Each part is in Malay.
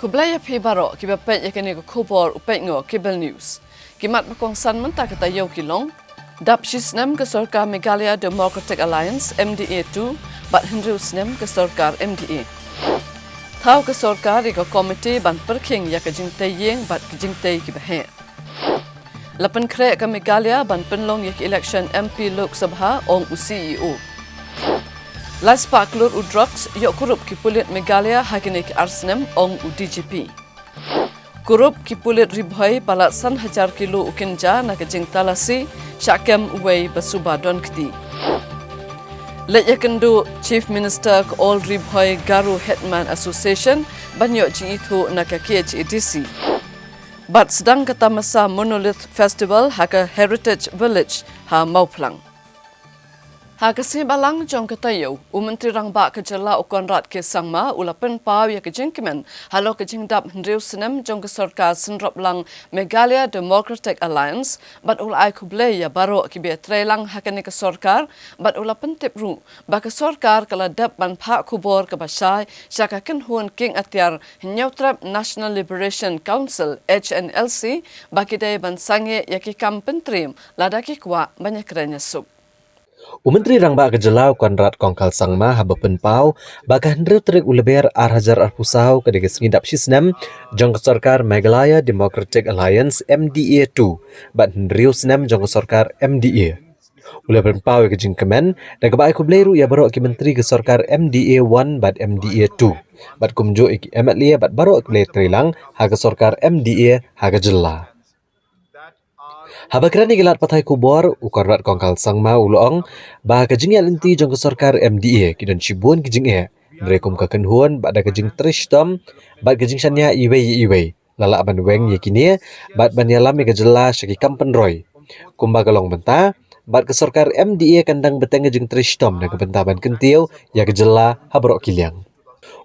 Kublaya pibaro kibapet yakani ko kubor upet ngo kibel news. Kimat makong sanman ta kata yau kilong. Dap shisnem ke Sarkar Meghalaya Democratic Alliance MDA2 bat Hindu snem ke Sarkar MDA. Thau ke Sarkar iko komite ban perking ya ke jingtai yeng bat ke jingtai kibahe. Lapan kre ke Meghalaya ban penlong yak election MP Lok Sabha ong CEO. Las paklur u drugs yok kurup ki pulit Meghalaya hakinik arsnem ong u DGP. Kurup ki pulit ribhoi balat 1,000 kilo ukinja na kejing talasi syakem uwei basuba don kti. Let yakendu Chief Minister ke all ribhoi Garu Headman Association banyok jing itu na ke KHADC. Bat sedang kata masa Monolith Festival haka Heritage Village ha Mauplang. Hakasi balang jong katayo, Menteri Rangba Kejala Ukonrat ke Sangma ulapan pau ya kejengkimen halo kejengdap hendriu senem jong ke Sarkar Senrop lang Meghalaya Democratic Alliance bat ulai kuble ya baro kibe trelang hakani ke Sarkar bat ulapan tipru ba ke Sarkar kala dap ban pak kubor ke basai syaka kenhuan king atiar Nyautrap National Liberation Council HNLC bakidai ban sange yaki kampentrim ladaki kwa banyak keranya sub. Menteri Rangba Kejelau Konrad Kongkal Sangma habapen pau bakah hendreu Tarik uleber arhajar arpusau kedege sengidap sisnem jong ke Sarkar Meghalaya Democratic Alliance MDA2 bat hendreu senem jong ke Sarkar MDA. Uleber pau ke jingkemen dan kebai kubleiru ya barok ke menteri ke Sarkar MDA1 bat MDA2 bat kumjo iki ematlia bat barok ke Trilang ha ke Sarkar MDA ha ke Jela. Habakran igelat patai kubor ukorrat kongkal sangma uloong bah kejingya linti jong ke Sarkar MDA kidan cibun kejing merekum kekenhuan bada kejing trishtom bat kejing shanya iwei lala ban weng yakini bat ban yalam ke Jela syaki kampen roy kumba galong benta bat ke Sarkar MDA kandang beteng kejing trishtom dan kebentaban kentiu ya ke Jela habrok kiliang.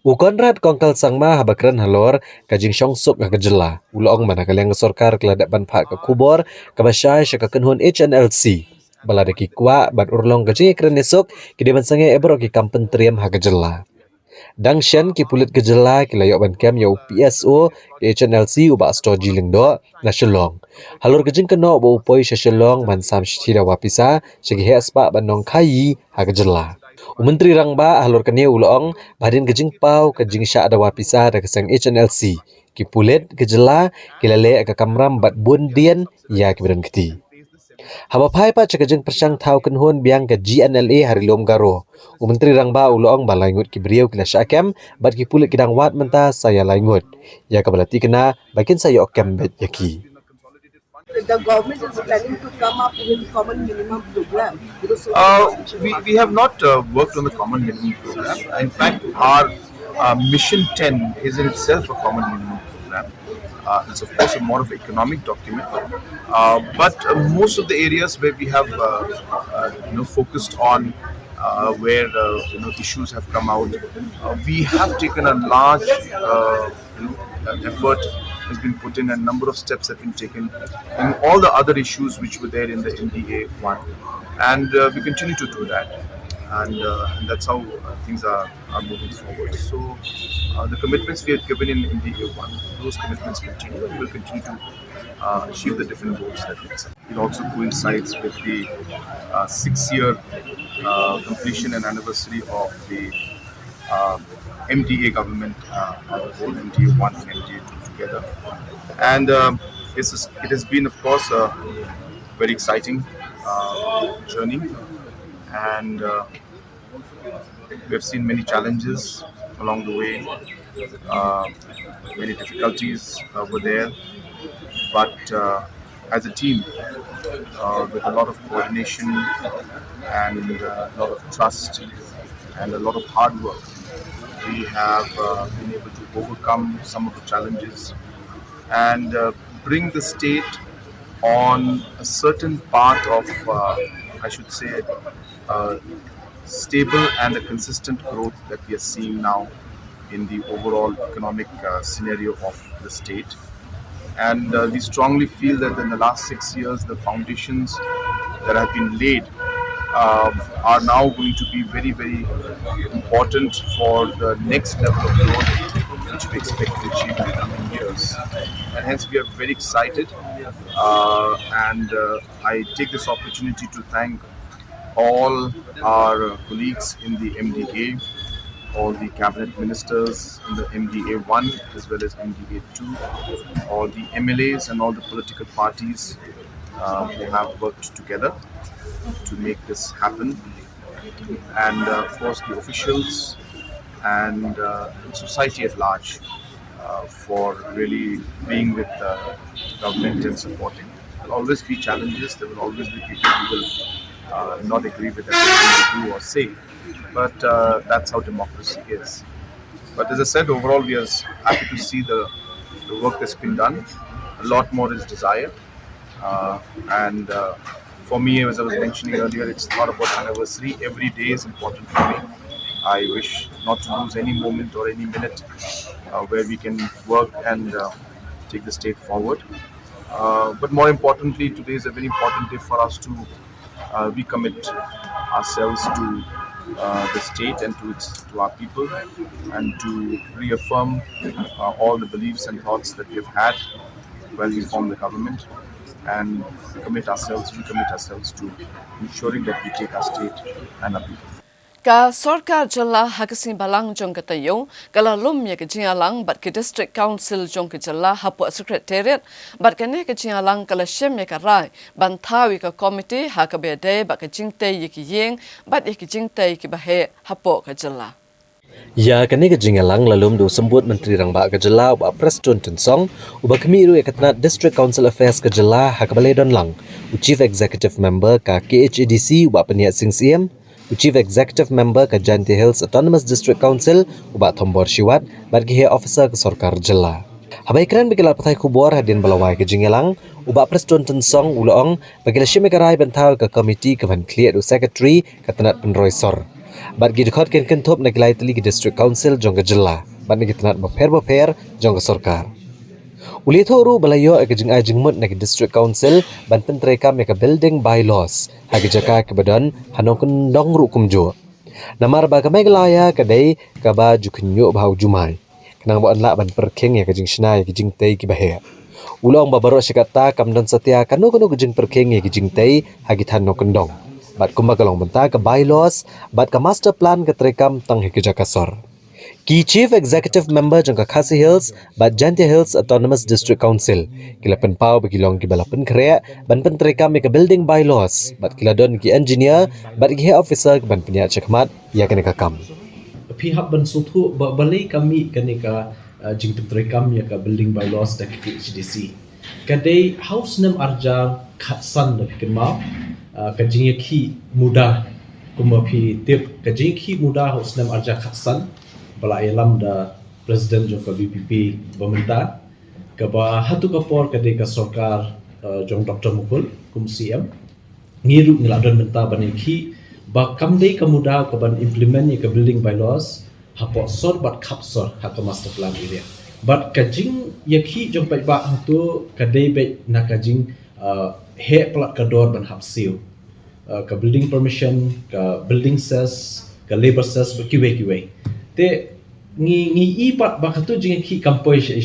Ukonrad Kongkal Sangma habakran halor kajing syongsuk ke Jela. Ulong mana kaliang ke Sarkar keladak ban pak ke kubor ke basyai syaka kenhuan HNLC. Balada ki kwa bat urlong kajing ekran esok ki deban sange ebrok ki kampen triam ha ke Jela. Dangshan ki pulit ke Jela ki layok ban kem ya PSO ki HNLC uba sto jiling do na Shelong. Halor kajing keno ba upoi Shelong ban sam shtira wapisa syaki hespa ban nong kayi ha ke Jela. Menteri Rangba halor kene uloong badin kejing pau kejing syak ada wapisa da kesang HNLC ki pulit ke Jela ki lale ke kamram bat bundian ya ki badan keti. Habapai pa kejing persang tau kenhuan biang ke GNLA harilom garo. Menteri Rangba uloong balangut ki beriau ki syakem bat ki pulit kidang wat menta saya langut. Ya kabalati kena bakin saya okem bet yaki. The government is planning to come up with common minimum program. We have not worked on the common minimum program. In fact, our Mission 10 is in itself a common minimum program. It's of course a more of an economic document, but most of the areas where we have focused on where issues have come out, we have taken a large effort has been put in, and a number of steps have been taken in all the other issues which were there in the MDA1, and we continue to do that, and that's how things are moving forward. So the commitments we had given in MDA1, those commitments continue, and we will continue to achieve the different goals that we set. It also coincides with the 6-year completion and anniversary of the MDA government, MDA1 and MDA2 together, and it has been, of course, a very exciting journey, and we have seen many challenges along the way. Many difficulties were there, but as a team, with a lot of coordination and a lot of trust and a lot of hard work, we have been able to overcome some of the challenges and bring the state on a certain path of, I should say, stable and a consistent growth that we are seeing now in the overall economic scenario of the state. And we strongly feel that in the last 6 years, the foundations that have been laid are now going to be very, very important for the next level of growth, which which we expect to achieve in the coming years. And hence we are very excited. I take this opportunity to thank all our colleagues in the MDA, all the cabinet ministers in the MDA 1 as well as MDA 2, all the MLAs and all the political parties who have worked together to make this happen, and of course the officials and society at large for really being with the government and supporting. There will always be challenges, there will always be people who will not agree with everything we do or say, but that's how democracy is. But as I said, overall we are happy to see the work that's been done. A lot more is desired. And For me, as I was mentioning earlier, it's not about anniversary. Every day is important for me. I wish not to lose any moment or any minute where we can work and take the state forward. But more importantly, today is a very important day for us to recommit ourselves to the state and to our people, and to reaffirm all the beliefs and thoughts that we have had when we formed the government, and recommit ourselves to ensuring that we take our state and our people. Ka Sorkar Jalla Hakasin Balang Jong Katayo, Galalum Yakajialang, but Ki District Council Jong Jalla Hapo Secretariat, but Kanek Jialang Kalashem Yakarai, Bantawi ka Committee, Hakabe Day, but Kajingte Yiki Ying, but Yakijingte Kibahe, Hapo Kajalla. Ya kani ka jingalang lalum do sambut Menteri Rangba ka Jela wa Preston Tensong uba kemiru ekatna District Council Affairs ka Jela hakabale don lang u Chief Executive Member ka KHADC uba peniat sing CM u Chief Executive Member ka Janti Hills Autonomous District Council uba Thombor Shiwat bagi officer ka Sorkar Jela. Habai kran bigala patai kubor hadin balawai ka jingalang uba Preston Tensong uloong bagila shimekarai bentau ka committee ka ban clear u secretary ka tanat penroisor. Bat gi dekat ken top naglai tali District Council jongga Jela bat nagi tanat baper jongga Sorkar. Uli thoru balayo ek jing ai jingmut nagi District Council ban pentreka meka building bylaws hagi jaka ke badan hanong kendong ru kumjo. Namar ba kamai galaya kadai ka ba jukunyo bau jumai. Kenang bo anla ban perking ya ke jing snai ke jing tei ki bahe. Ulong ba baro sikata kamdon setia kanu ke jing perking ya ke jing tei hagi thanong kendong. Bat kumba kalong benta ke bylaws, bat ke master plan ke terekam tang hikija kasor. Ki Chief Executive Member jangka Khasi Hills, bat Jantia Hills Autonomous District Council. Kila penpau bagi long ki balapan kreak, ban pen terekam ke building bylaws, bat kila don ki engineer, bat ki officer ke ban peniat cekmat, ia kena kakam. Pihak ban sutu balai kami kena ka jing terekam ya ka building bylaws dak KHDC. Kadai house nam arja khatsan dak kemau. Kajing ki mudah kumapi tip kajing ki mudah husnam arja khasan bala ilam da Presiden jongka BPP pemerintah kaba hatu kapor kadai ka Sorkar jong Dr. Mukul kum CM ngiru ngiladon benta bani ki ba kamdai ka mudah ka ban implement ni ka building bylaws hapo sor bat khapsor hak master plan area but kajing yaki jong pai ba hatu kadai be na kajing he pelat kador ban hapsiu ka building permission ka building cess ka labor cess kiwe te ngi ipat bakatu jing ki kampoi sha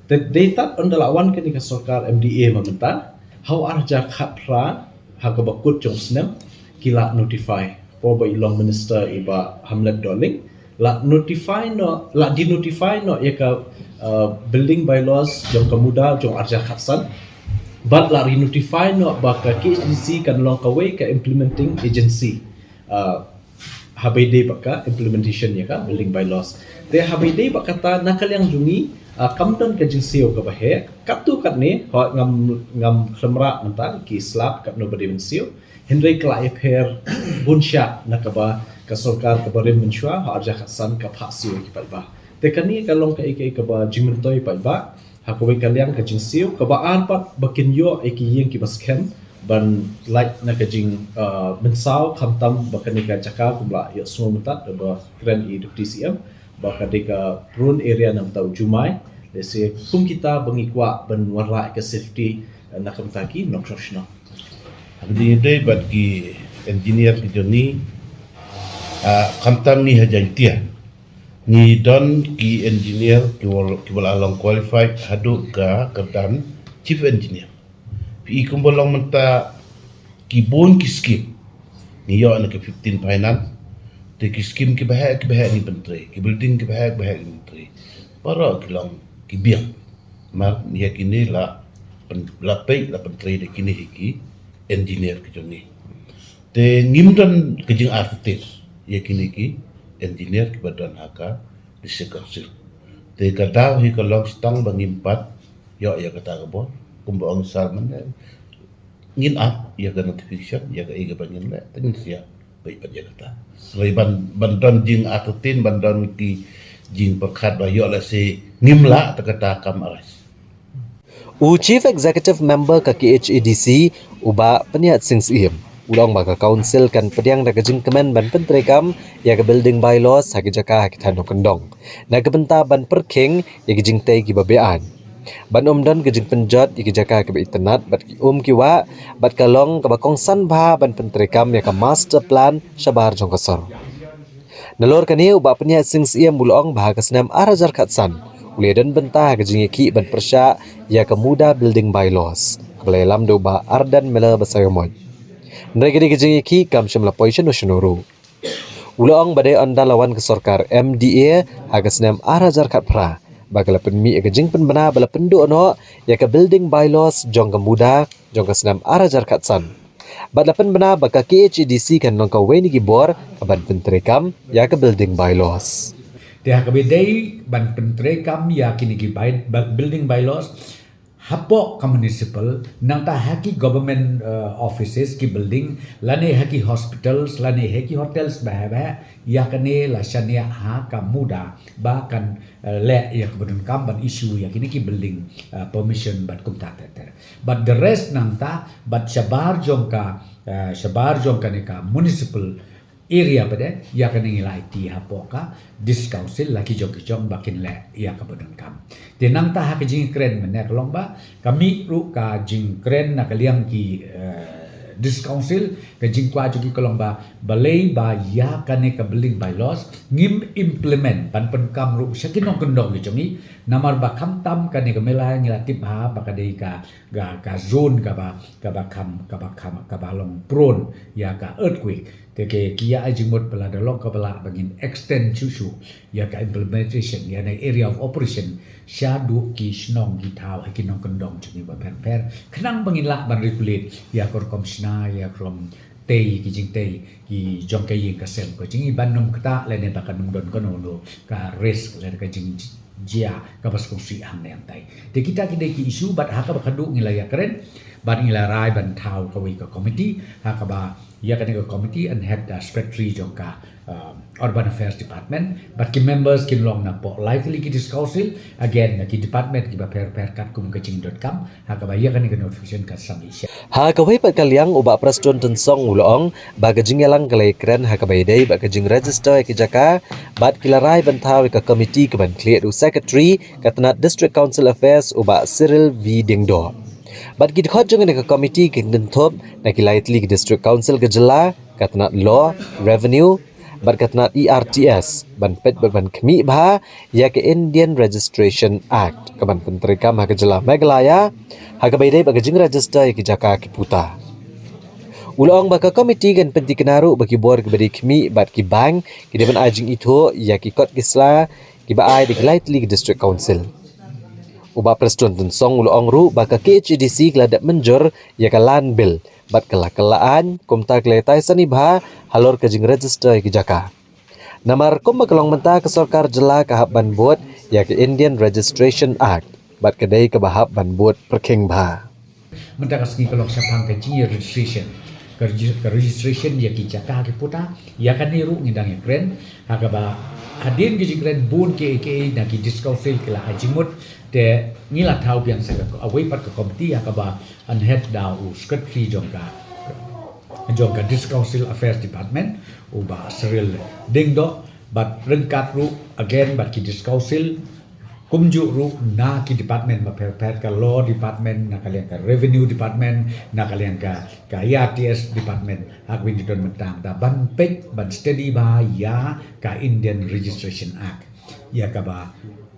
te data ondalawan ke ni ka Sorkar MDA mamenta how arja khapra ha ka bakut jong snem kila notify po ba ilong minister iba Hamlet Darling la notify no ya ka building bylaws jong kamuda jong arja khatsan but la re-notify no baka KHDC kan long kawai ka implementing agency habay baka implementation ya ka building bylaws te habay baka ta nakalyang jungi kamdon ka jingsio ka bahe katu kat ne ho ngam khlamra manta ki slap kat no badimensio henry kla epher bunsha nakaba ka Sorkar ka barim menshwa ha arja khasan ka phasio ki palba te kani ka long ka ka ba jimentoi palba hakawai kaliang kajing siu kabaan pat bakin yo eki yeng ki baskem ban like na kajing mensau khamtam bakanika jaka kumla yo semua mentat ba kren i DCM bakadika prune area nam tau jumai lese kum kita bangikwa ban warla ke safety na kamtaki nokshna abdi dei bat ki engineer ki joni khamtam ni hajantia Ni don ki engineer ki wal along qualified hadu ka kedan chief engineer. Pi kumbolong menta ki bon ki scheme. Ni yo na ke 15 finance. Te ki scheme ki bahag ni menteri. Ki building ki bahag ni menteri. Para ki long ki biang. Mar ni kini la pay la menteri de kini hiki engineer ki joni. Te ngimdan kejing artis. Ya kini ki engineer ki badan haka di sekausil. Te kadaw hi kalong stang bangimpat yo ya kata kabon kumbaong salman ngin up ya ka notification ya ka iga bangin le tangin siya bai pa ya kata. Rai bandon jing atutin bandon ki jing perkhat ba yo la si ngimla ta kata kam aras. U Chief Executive Member ka KHADC uba peniat sing siem. Ulang baka council kan pediang da kejing kemen ban penteri kam ya ke building bylaws haki jaka haki tano kendong. Na kebenta ban perking ya kejing tei ki babean. Ban omdan kejing penjot ya ke jaka ke internet bat ki ki wa bat kalong ke bakong san ba ban penteri kam ya ke master plan syabar jong kasar. Nalor kani uba peniat sing siem bulong bah kesenam arajar katsan. Uli dan bentah kejing ki ban persya ya ke muda building bylaws. Kebelalam do ba ardan mela basayomoj. Negeri kejing iki kam syamla poison usunuru. Ulang badai anda lawan ke sorkar MDA hagas nem arajar kat pra. Bagala penmi kejing penbena bala pendu ono ya ke building bylaws jong ke muda jong ke senam arajar kat san. Badala penbena baka KHDC kan nong ka weni gibor ke ban penteri kam ya ke building bylaws. Dia kabedai ban penteri kam ya kini ki building bylaws hapo ka municipal nang ta haki government offices ki building lane haki hospitals lane haki hotels bah ya kane la shania ha ka muda ba kan le ya kebudun kam ban issue ya kini ki building permission bat kum ta ter but the rest nang ta bat shabar jong ka ne ka municipal area pada ya kan ngilai ti hapoka dis council laki jong bakin le ya ka bodon kam tenang ta ha jing kren mena kolong ba kami ru ka jing kren na kaliang ki dis council ka jing kwa jugi kolong ba balai ba ya kan ka building bylaws ngim implement pan kam ru syakin kendong ni jomi namar ba kam tam kan ka mela ngilati ba ba ka dei ka zone ka ba long prone ya ka earthquake Teke kia ajimut pela dalong kepala bangin extend susu ya ka implementation ya na area of operation syadu ki snong ki taw ki nong kendong chuni ba per kenang bangin la ban regulate ya kor komsna ya krom tei ki jing tei ki jong kai ka sel ko jing ban nom kata le ne takan nom don kono lo ka risk le ka jing jia ka pas kongsi ang ne antai te kita ki isu bat haka ba kadu ngilaya keren ban ngilarai ban taw ka wi ka committee haka ba ya kan ke committee and head secretary jongka urban affairs department but ki members kin long na po likely ki dis council again na ki department ki ba per kat kum kaching.com ha ka ba ya kan ke notification kat sami ha ka wei pat kaliang uba preston tensong ulong ba gajing yalang kalai kren ha ka bai dei ba gajing register ki jaka bat kilarai bantaw ka committee ke ban clear secretary katnat district council affairs uba Cyril V Dingdo. Bat gid khot jong ne ka committee kin den top na ki lightly ki district council ke jela katnat law revenue bat katnat ERTS ban pet ban kemi bha ya ke Indian Registration Act ka ban penteri kam ha ke jela Meghalaya ha ka baidai ba jing register ki jaka ki puta ulong ba ka committee kan penti kenaru bagi bor ke badi kemi bat ki bank ki deban ajing itu ya ki kot kisla ki ba ai di lightly ki district council Uba Preston tensong ulong ru baka KHDC keladak menjur ya kalan bil bat kelaan kumta keletai sanibha halor kejing register ki jaka. Namar kumba kelong menta ke sorkar jela kahap ban buat ya ke Indian Registration Act bat kedai ke bahap ban buat perking bha. Menta kasni kelong sapang kejing registration ke registration ya ki jaka ki puta ya kan ni ru ngidang ya kren hakaba hadin ki jingren bun ke na ki discouncil kila ajimut te ngila tau biang sa away pat ka committee hakaba an head da u secretary jongka discouncil affairs department uba Cyril Dingdo but rengkat ru again but ki discouncil kumju ru na ki department ma per ka law department na kalian ka revenue department na kalian ka IRTS department akwin di don mentang da ban pek ban steady ba ya ka Indian Registration Act ya kaba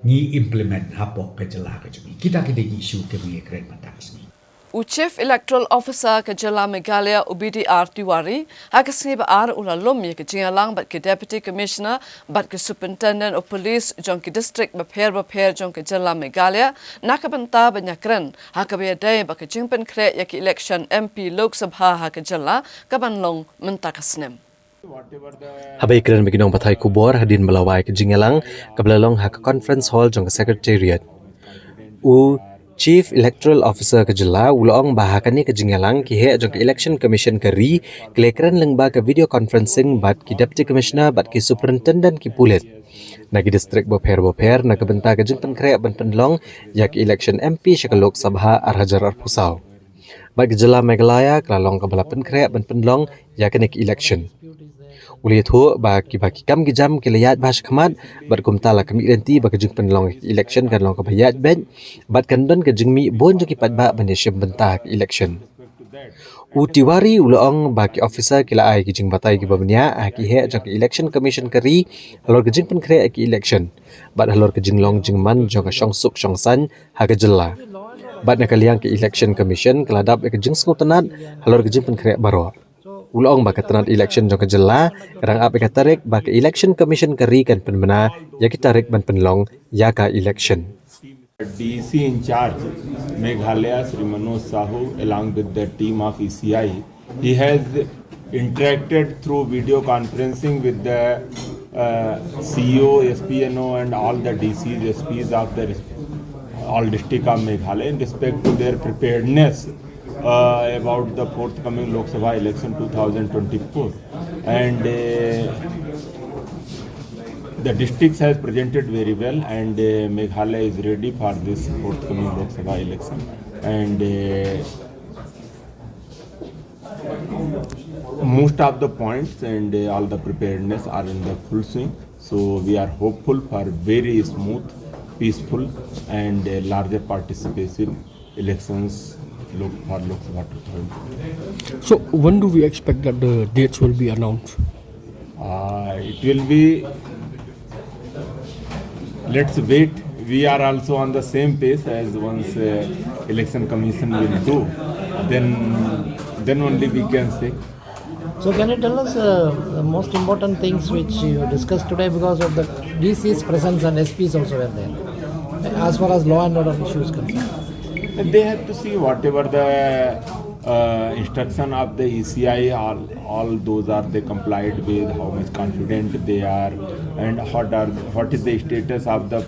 ni implement hapo kejela kejumi kita issue ke bunyi keren matas ni Chief Electoral Officer ke Jela Meghalaya UBDR Tiwari hakasni ba ar ula lom ye ke jingalang bat ke Deputy Commissioner bat ke Superintendent of Police jong ke District bapher jong ke Jela Meghalaya nakabanta banyakren hakabe day ba ke jingpen kre ye ke election MP Lok Sabha ha ke Jela kabanlong mentakasnem Habai keren beginong pathai kubor hadin melawai ke jingalang kabelalong ha ke conference hall jong ke secretariat Chief Electoral Officer ke Jela ulong bahakani ke jingalang ki he jong ke Election Commission ke ri kelekran lengba ke video conferencing bat ki Deputy Commissioner bat ki Superintendent ki Pulit nagi district bopher na ke benta ke jingpen kre ban penlong ya ke Election MP syakal Lok Sabha Arhajar Arpusau bat ke Jela Meghalaya kelalong ke balapen kre ban penlong ya ke nek election Uli itu bagi kam gijam kilayat bahas khamat bat kumtala kami identi bagi jing penlong election kan long kabayat ben bat kandon ke jing mi bon jaki patba banishim bentak election Tiwari ulong bagi officer kila ai ki jing batai ki babnya ki he jang election commission kari halor ke jing pen kre ki election bat halor ke jing long jing man jong shong suk shong san ha ke Jela bat nakaliang ke election commission keladap ke jing skutanat halor ke jing pen kre baro Ulong baka tenat election jong ke Jela kadang ap ka Tarik baka election commission kari kan penbena ya ki Tarik ban penlong ya ka election DC in charge Meghalaya Sri Manoj Sahu along with the team of ECI he has interacted through video conferencing with the CEO SPNO and all the DCs SPs of the all district of Meghalaya in respect to their preparedness about the forthcoming Lok Sabha election 2024 and the districts has presented very well and Meghalaya is ready for this forthcoming Lok Sabha election and most of the points and all the preparedness are in the full swing, so we are hopeful for very smooth, peaceful and larger participation elections for Lok Sabha 2024. So when do we expect that the dates will be announced? It will be, let's wait. We are also on the same pace as once election commission will do. Then only we can say. So can you tell us the most important things which you discussed today because of the DC's presence and SPs also were there as far as law and order issues concerned? They have to see whatever the instruction of the ECI, all those are they complied with, how much confident they are, and what is the status of the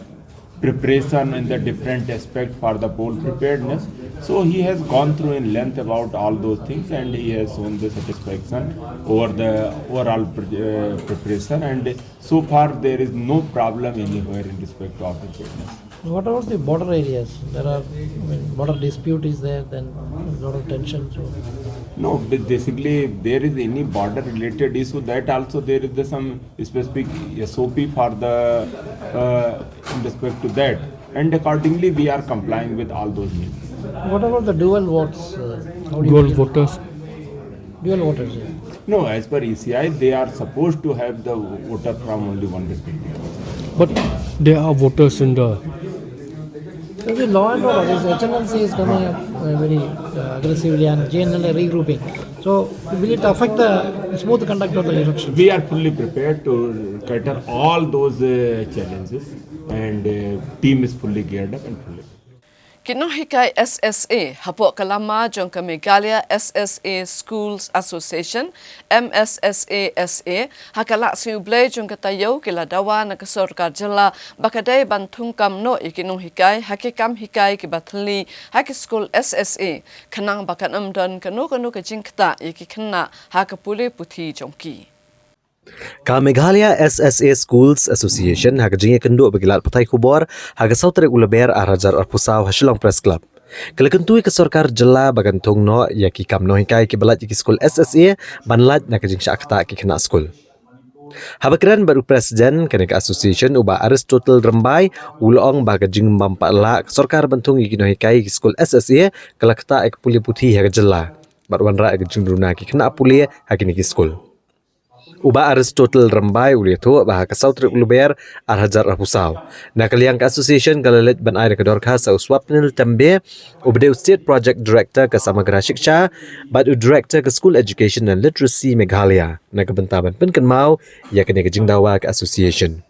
preparation in the different aspect for the poll preparedness. So he has gone through in length about all those things and he has shown the satisfaction over the overall preparation and so far there is no problem anywhere in respect of the preparedness. What about the border areas? There are border dispute is there, then a lot of tension. So. No, basically there is any border related issue that also there is some specific SOP for the in respect to that and accordingly we are complying with all those needs. What about the dual votes? Dual voters? Dual voters, yeah. No, as per ECI they are supposed to have the voter from only one district. But there are voters in the... So the law and order, this HNLC is coming up very aggressively and GNL regrouping. So will it affect the smooth conduct of the election? We are fully prepared to cater all those challenges and team is fully geared up and fully. Kinohikai SSA hapo kalama jong ka Meghalaya SSA Schools Association MSSA SA hakala siublay jong katayo kila dawa na kasorkar Jela bakaday bantung kam no ikinohikai hakikam hikai kibatli haki school SSA kanang bakan amdan kanu ka jingkta ikikna hakapuli puthi jongki Ka Meghalaya SSA Schools Association hakajinge kendo begilat patai kubor haga sautere ulaber Arhajar Arpusau Hashilong Press Club. Kelekentui ke sorkar Jela bagantung no yaki kam no hikai ki balat yaki school SSA banlat nakajing syakta ki kena school. Habakran baru presiden kena association uba Aristotle Rembai ulong bagajing mampala sorkar bantung yaki no hikai ki school SSA kelakta ek puli putih haga Jela. Barwan ra ek jing runa ki kena puli hakini ki school. Uba Aristotle Rambai ulietu bah kasau truk luber arhajar arpusau. Na kaliang ka association kalalet ban air kedor ka sa uswapnil tambe ubde state project director ke Samagra Shiksha bad director ke school education and literacy Meghalaya. Na kebentaban penken mau ya kene ke jingdawa ke association.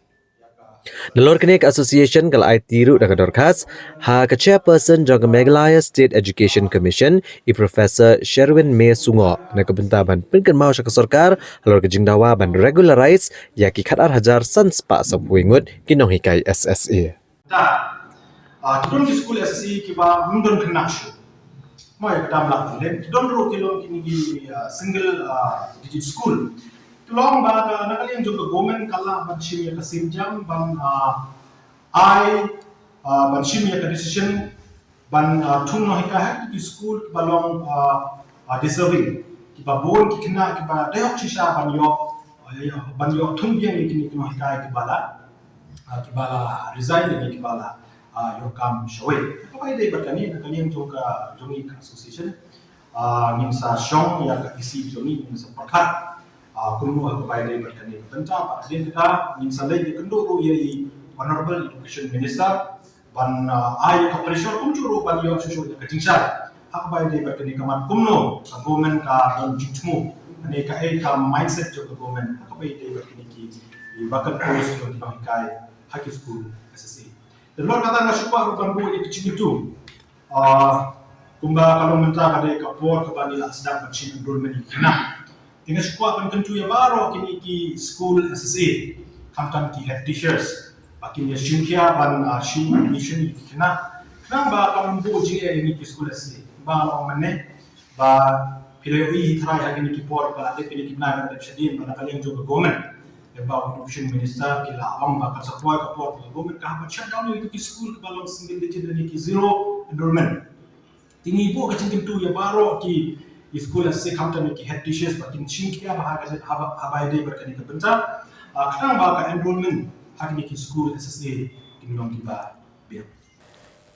Nalor kene ke association kal ai tiru da kedor khas ha ke chairperson jong Meghalaya State Education Commission I Professor Sherwin May Sungo na kebentaban penken mau sa kesorkar halor ke jingdawa ban regularize ya ki khat arhajar sanspa sa puingut kinong hikai SSA. Kidon ki school SSE kiba mundon knakshu mo ya kadam la len kidon ro kilon kini ki single digit school tulong ba ka nakalian jong government kala ban shim ya kasimjam ban ban shim ya ka decision ban thung no hika hak ki school balong deserving kiba bon ki kina kiba dayok chisha ban yo thung biang kini kino hika kibala resign ni kibala your kam show kapay day bakani nakalian jong ka jongi association ngin sa shong ya ka isi jongi ngin sa pakhat kuno kapay day bakani benta pa din ka ngin sa lay kendo ro ye honorable education minister ban ay ka pressure kum churo ban yo shusho ka tingsa kapay day bakani kamat kumno sa government ka don jitmu ane ka mindset jo ka government kapay day bakani ki bakat post jo ki kai haki school SSA. Lor kata na syupa rupan bu kecil itu. Kumba kalau mentah kada kapor kabani lah sedang kecil enrollment kena. Tinggal syupa kan kentu ya baru kini ki school SSA. Kamtan ki head teachers. Bakin ya syunkia ban syun admission kena. Kenapa kalau bu jia ini ki school SSA? Ba orang mana? Ba pilih try hari ini ki por ba ada pilih kena ada sedih pada kalian juga government. About education minister kila ang bakal support kapor government kahabat shutdown itu ki school ke balong single digit dan ki zero enrollment tingi bo ka cingkin tu ya baro ki school as kamtan ki head teachers bakin cingkia bahaga habai day berkani ke benta kadang ba ka enrollment hakni ki school SSA kinong ki ba biar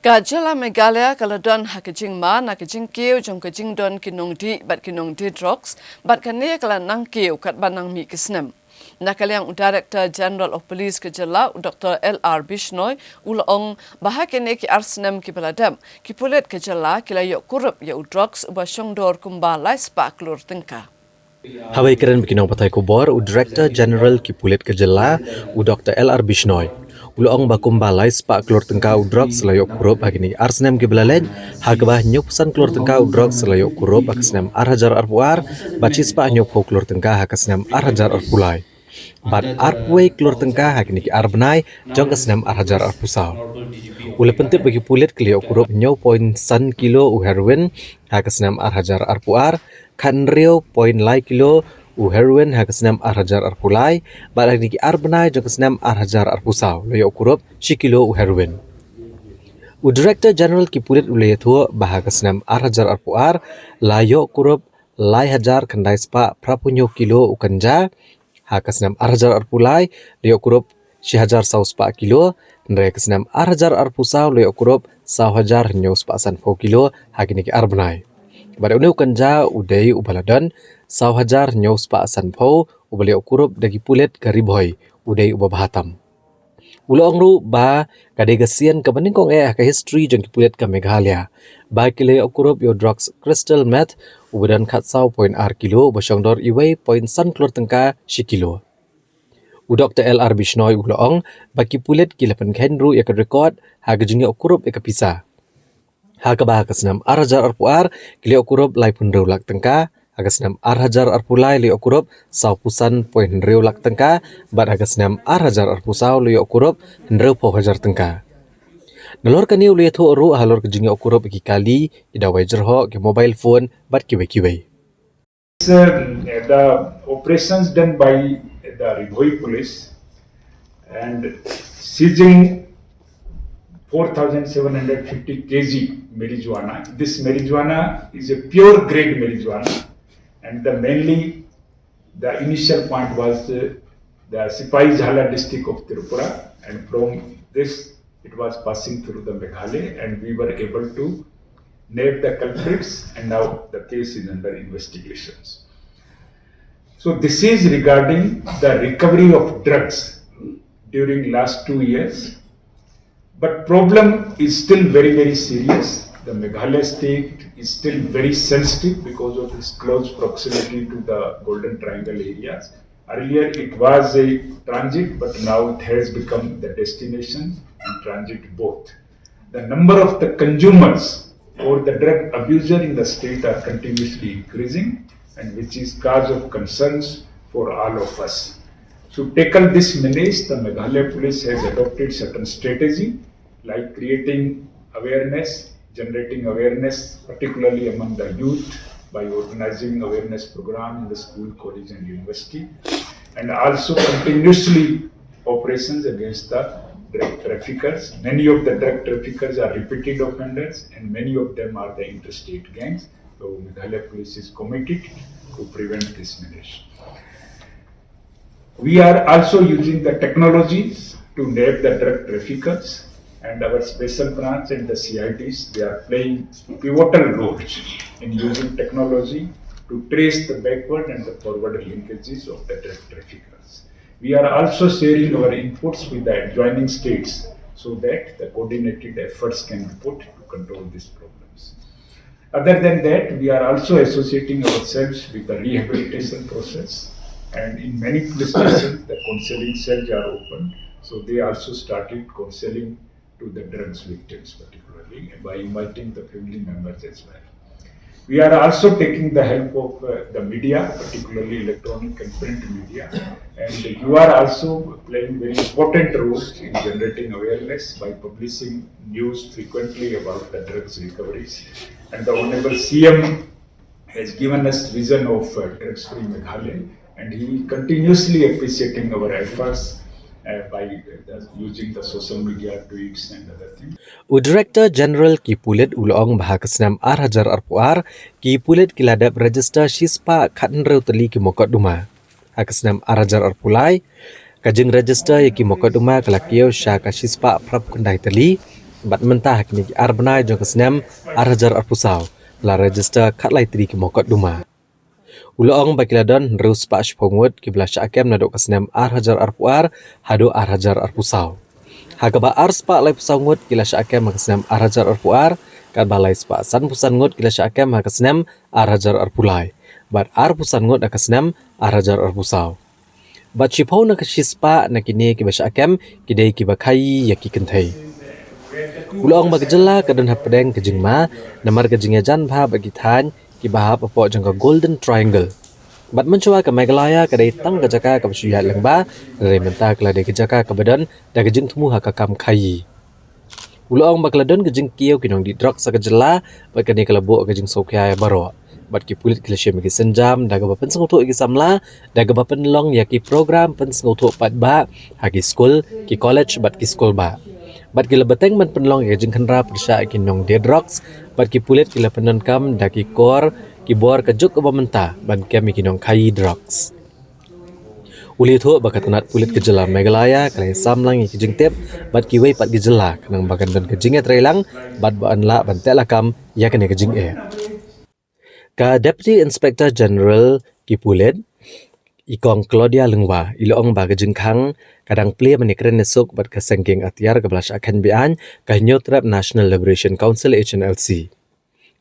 Gajala Meghalaya kaladon hakajing ma nakajing keu jong kajing don kinong di bat kinong di drugs bat kane kala nang keu kat banang mi kisnem. Nakaliang Director General of Police ke Jela Dr. L.R. Bishnoi ulong bahakene ki arsnem ki baladam ki pulet ke Jela kila yok kurup ya drugs ba shongdor kumba lai spak lur tingka. Hawai keren bikinong patay kubor u Director General ki pulet ke Jela u Dr. L.R. Bishnoi ulong ba kumba lai spak lur tingka u drugs la yok kurup agini arsnem ki balalen hagabah nyupusan klur tingka u drugs la yok kurup akasnem arhajar arpuar bacis pa nyup ho klur tingka hakasnem arhajar arpulai. Bad arpway klur tengkah hakini ki arbnai jong kasnam arhajar arpusau. Ule pentip bagi pulit kelio kurup 0.1 kilo u heroin hakasnam arhajar arpuar kan rio 0.9 kilo u heroin hakasnam arhajar arpulai bad hakini ki arbnai jong kasnam arhajar arpusau leo kurup 1 kilo u heroin. U Director General ki pulit ule yathu bahakasnam arhajar arpuar layo kurup lai hajar kandai spa prapunyo kilo u kanja hakasnam arhajar arpulai leo kurup 1000 saus pa kilo nre kasnam arhajar arpusau leo kurup 1000 nyos pa san 4 kilo hakini ki arbnai bada une kanja udai ubaladan 1000 nyos pa san 4 ubale kurup dagi pulet gariboy udai ubabahatam ulong ru ba kade gasian ka baning kong ka history jong ki pulet ka Meghalaya ba kile kurup yo drugs crystal meth ubadan khat 0.r kilo basongdor iway point san klor tengka 1 kilo. U Dr. L.R. Bishnoi ulong baki pulet kilapan khenru ya record haga jingi okurup ya pisa. Haga bah kasnam arhajar arpuar kili okurup lai pun lak tengka haga snam arhajar arpulai li okurup 100% lak tengka bad haga snam arhajar arpusau li okurup 100,000 tengka. Nalor kani uli thu ru halor kejingi okurup ki kali idawai jerho ke mobile phone bat kiwe. The operations done by the Ribhoi police and seizing 4,750 kg marijuana. This marijuana is a pure grade marijuana, and mainly the initial point was the Sipai Jhala district of Tripura, and from this it was passing through the Meghalaya, and we were able to name the culprits, and now the case is under investigations. So this is regarding the recovery of drugs during last 2 years. But problem is still very, very serious. The Meghalaya state is still very sensitive because of its close proximity to the Golden Triangle areas. Earlier it was a transit, but now it has become the destination and transit both. The number of the consumers or the drug abuser in the state are continuously increasing, and which is cause of concerns for all of us. To tackle this menace, the Meghalaya police has adopted certain strategy like creating awareness, generating awareness, particularly among the youth by organizing awareness program in the school, college and university, and also continuously operations against the drug traffickers. Many of the drug traffickers are repeated offenders and many of them are the interstate gangs. So Meghalaya police is committed to prevent this menace. We are also using the technologies to nab the drug traffickers, and our special branch and the CIDs, they are playing pivotal roles in using technology to trace the backward and the forward linkages of the drug traffickers. We are also sharing our inputs with the adjoining states so that the coordinated efforts can be put to control these problems. Other than that, we are also associating ourselves with the rehabilitation process, and in many police stations, the counseling cells are open, so they also started counseling to the drugs victims, particularly by inviting the family members as well. We are also taking the help of the media, particularly electronic and print media, and you are also playing very important roles in generating awareness by publishing news frequently about the drugs recoveries. And the Honorable CM has given us vision of drugs-free Meghalaya, and he continuously appreciating our efforts by using the social media tweets and other things. Director General ki Pulit Ulong Bahakasnam Hajar Arpuar ki Pulit kiladap register Shispa Khatnreu Teli ki Mokot Duma. Hakasnam Hajar Arpulai kajing register ya ki Mokot Duma kelakio Syaka Shispa Prap Kundai Teli bat mentah kini ki Arbnai jong kasnam Hajar Arpusau la register Khatlai Teli ki Mokot Duma. Ulong bakiladon Rus Pak Shpongut ki belah Syakem nadok kasnam Hajar Arpuar hado Hajar Arpusau. Hagaba Arspa Lai Pusangut kila Syakem makasnam Hajar Arpuar kan balai Spa San Pusangut kila Syakem makasnam Hajar Arpulai. Bat Pusangut akasnam Hajar Arpusau. Bat Shipau nak Shispa nakini ki Syakem kidai ki bakai ya ki kentai. Ulong bagajela kadon hapedeng kejingma namar kejingnya jan bha bagi than ki bahap apok jangka Golden Triangle. Bat mencoba ke Meghalaya kadai tang kejaka ke Syuhat Lengba dari mentah kelade kejaka ke badan dan kejing temu hakakam kayi. Ulong bakladon kejing kiau kinong di drug sakajela bat kani kelebuk kejing sokia baro. Bat ki pulit kelesye megi senjam daga bapen sengutuk ki samla daga bapen long ya ki program pen sengutuk pat ba hagi school ki college bat ki school ba. Bat ki lebeteng ban penlong kejing kenra persya kinong di drugs bat ki pulit ki lepenon kam daki kor kibor kejuk ke pemerintah ban kami kinong kai drugs. Uli tu bakatanat pulit kejela Meghalaya kalai samlang yang kejing tip bat kiwei pat kejela kanang bagan dan kejingnya trailang bat baan la ban telakam ya kena kejing Ka Deputy Inspector General ki pulit ikong Claudia Lengwa ilong ba kejing kang kadang pli menikren nesuk bat kesengking atiar kebelas akan bian ka New Trap National Liberation Council HNLC.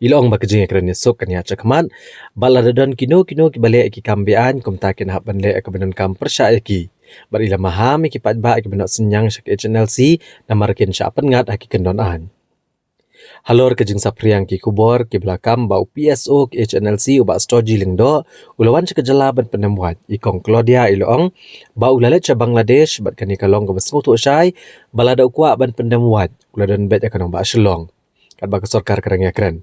Ilong bakajing ekran sok kanya cakmat baladadon kino ki bale ki kambian kumtakin hak banle ek benon kam persya ki bar ila maham ki patba ki benok senyang syak HNLC namarkin sya pengat haki kendonan halor kejing sapriang ki kubor ki belakam bau PSO ki HNLC ubak stoji lingdo ulawan sekejela ban penemuat ikong Claudia ilong bau lalet ca Bangladesh bat kani kalong ke besngutu syai balada ukwa ban penemuat uladon bet akan ba selong kat ba kesorkar kerang ekran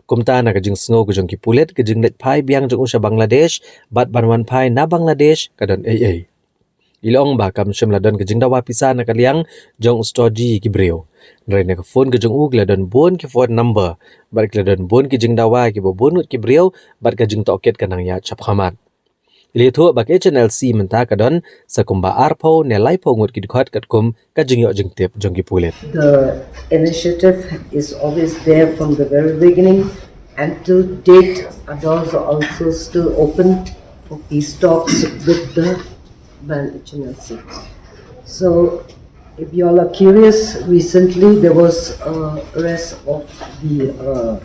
Kumta na kajing snow kajong kipulit kajing let pai biang jong usha Bangladesh bat banwan pai na Bangladesh kadon AA. Ilong ba kam syamladon kajing dawa pisa na kaliang jong stoji kibreo. Nrai na ka phone kajong gladon bon ki phone number bat gladon bon kajing dawa ki bon kibreo bat kajing toket kanang ya chap khamat. Ilithu bak HNLC mentah kadon sakumba arpo nelai po ngut kidkhat katkum kajing yo jing tip jong kipulit. The initiative is always there from the very beginning, and to date our doors are also still open for peace talks with the band HNLC. So, if you all are curious, recently there was arrest of the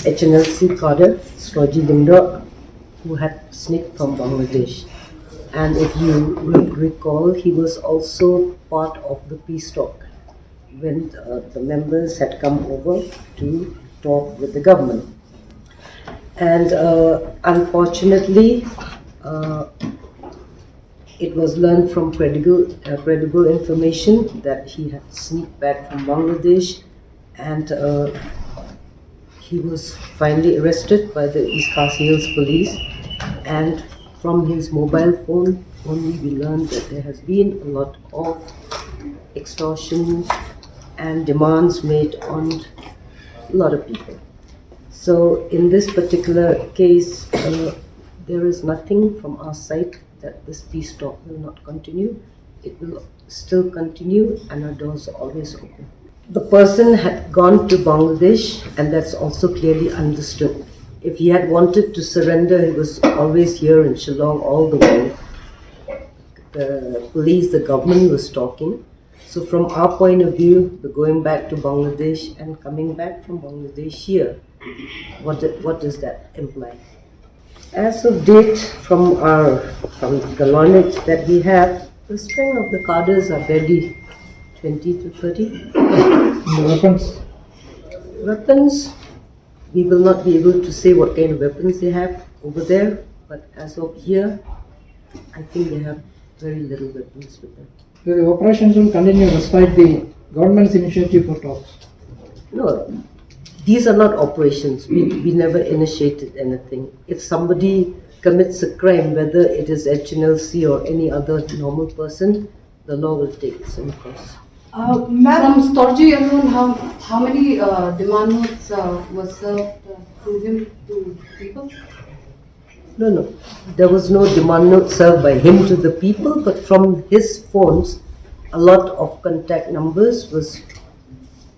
HNLC cadre, Sroji Lingdor, who had sneaked from Bangladesh. And if you would recall, he was also part of the peace talk when the members had come over to talk with the government. And unfortunately, it was learned from credible information that he had sneaked back from Bangladesh, and he was finally arrested by the East Khasi Hills police. And from his mobile phone, only we learned that there has been a lot of extortion and demands made on a lot of people. So in this particular case, there is nothing from our side that this peace talk will not continue. It will still continue, and our doors are always open. The person had gone to Bangladesh, and that's also clearly understood. If he had wanted to surrender, he was always here in Shillong all the way. The police, the government was talking. So from our point of view, the going back to Bangladesh and coming back from Bangladesh here, what does that imply? As of date, from the knowledge that we have, the strength of the cadres are barely 20 to 30. The weapons? Weapons, we will not be able to say what kind of weapons they have over there, but as of here, I think they have very little weapons with them. The operations will continue despite the government's initiative for talks. No, these are not operations. We never initiated anything. If somebody commits a crime, whether it is HNLC or any other normal person, the law will take some course. From Storji alone, how many demand notes was served to him, to people? No. There was no demand note served by him to the people, but from his phones, a lot of contact numbers was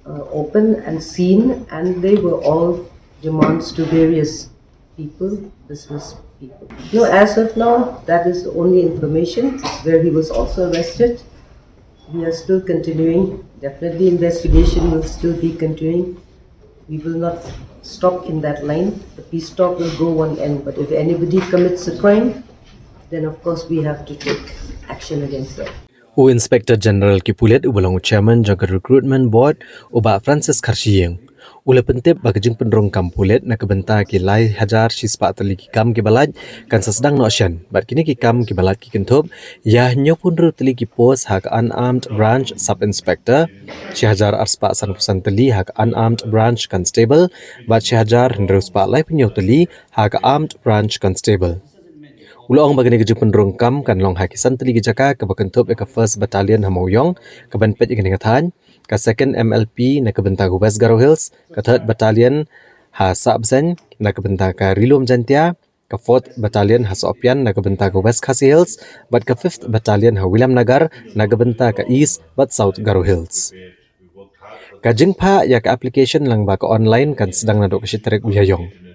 open and seen, and they were all demands to various people, business people. No, as of now, that is the only information where he was also arrested. We are still continuing. Definitely investigation will still be continuing. We will not stop in that line. The peace talk will go one end, but if anybody commits a crime, then of course we have to take action against them. Inspector General Kipulet ubalong Chairman jangka Recruitment Board uba Francis Karshiyeng. Ula pentip bagajing penrong kampulet na kebenta ki lai hajar sispa tali ki kam ki balaj kan sasdang no shen bat kini ki kam ki balat ki kentup ya nyopun ru tali ki pos hak unarmed branch sub inspector si hajar arspa san pusan tali hak unarmed branch constable bat si hajar hendrus pa lai penyo tali hak armed branch constable. Ulang bagani gejung penrong kam kan long hakisan tali gejaka ke bakentup ke first battalion Hamauyong ke banpet igani ngatan ke second MLP na ke bentang West Garo Hills ke third battalion ha Sabsen na ke bentang ke Rilum Jantia ke fourth battalion ha Sopian na ke bentang West Khasi Hills bat ke fifth battalion ha William Nagar na ke bentang ke East bat South Garo Hills. Kajing pa ya ke application lang ba ke online kan sedang nadok ke Tarik Uyayong.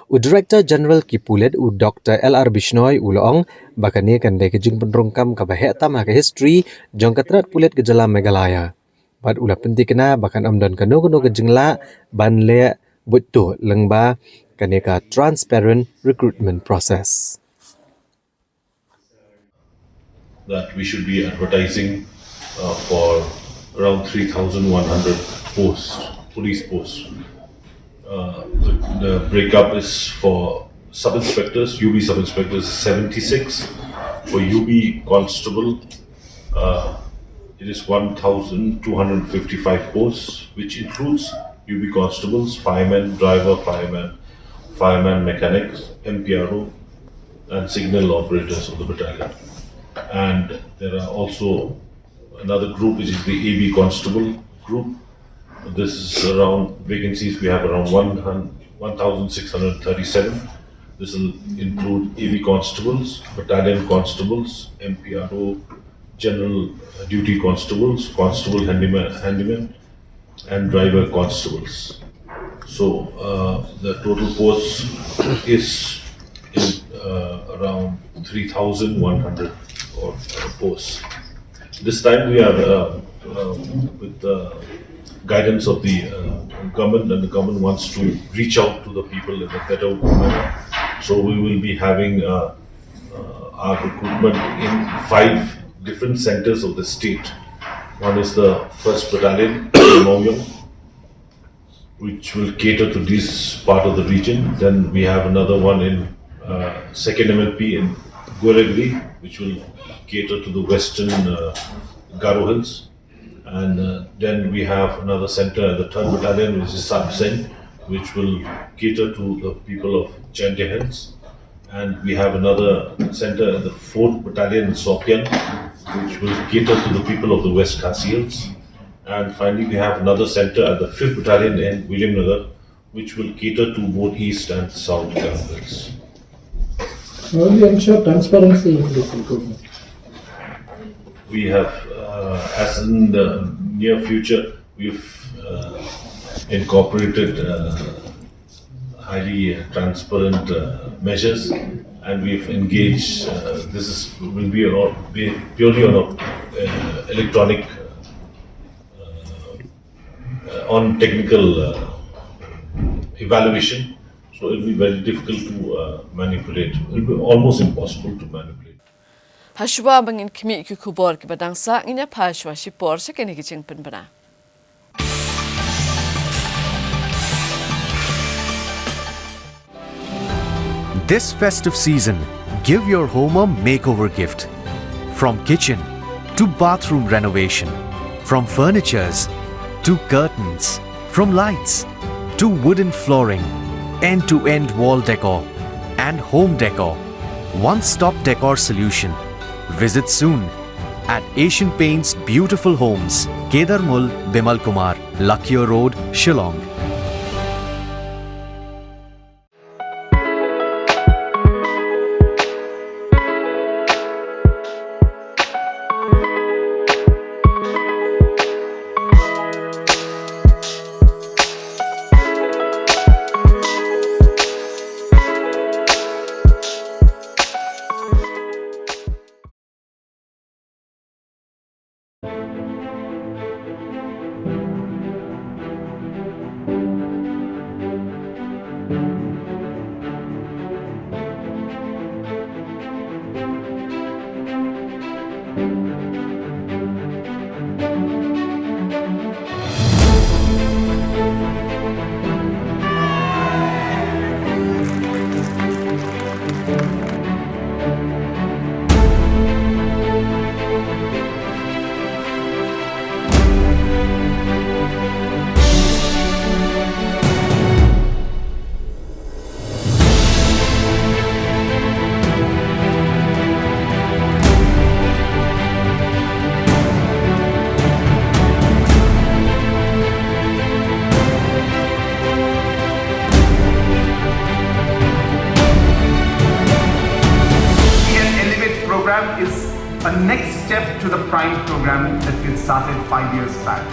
Director General Kipulet Dr. LR Bishnoi uloong bakani kan de kejing penrongkam ka bahetam ha history jong katrat pulet ke jala Meghalaya. Bat ula penti kena bakan amdon kanu kejing la ban le butu lengba kaneka transparent recruitment process. That we should be advertising for around 3,100 posts, police posts. The breakup is for sub-inspectors, UB sub-inspectors 76, for UB constable it is 1,255 posts, which includes UB constables, firemen, driver, fireman mechanics, MPRO and signal operators of the battalion. And there are also another group which is the AB constable group. This is around vacancies, we have around 1,637. This will include AV constables, battalion constables, MPRO, general duty constables, constable handyman, and driver constables. So the total post is 3,100 posts. This time we are with the guidance of the government, and the government wants to reach out to the people in a better manner. So we will be having our recruitment in 5 different centers of the state. One is the 1st Battalion, Mauyong, which will cater to this part of the region. Then we have another one in 2nd MLP in Goregri, which will cater to the western Garo Hills. And then we have another center at the 3rd Battalion, which is Sabsen, which will cater to the people of Chandia Hills. And we have another center at the 4th Battalion in Sopyan, which will cater to the people of the West Khasi Hills. And finally, we have another center at the 5th Battalion in Williamnagar, which will cater to both East and South Garo. How will you ensure transparency in this recruitment? We have, as in the near future, we've incorporated highly transparent measures, and we've engaged. Will be purely on a electronic, on technical evaluation. So it will be very difficult to manipulate. It will be almost impossible to manipulate. Hashwa bangin kimi ku kubor ki badang sa inya phashwa shipor se keni ki chingpen bana. This festive season, give your home a makeover gift. From kitchen to bathroom renovation, from furnitures to curtains, from lights to wooden flooring, end-to-end wall decor and home decor. One-stop decor solution. Visit soon at Asian Paints Beautiful Homes, Kedarmul, Bimal Kumar, Lakhiya Road, Shillong. Is a next step to the Prime program that we had started 5 years back.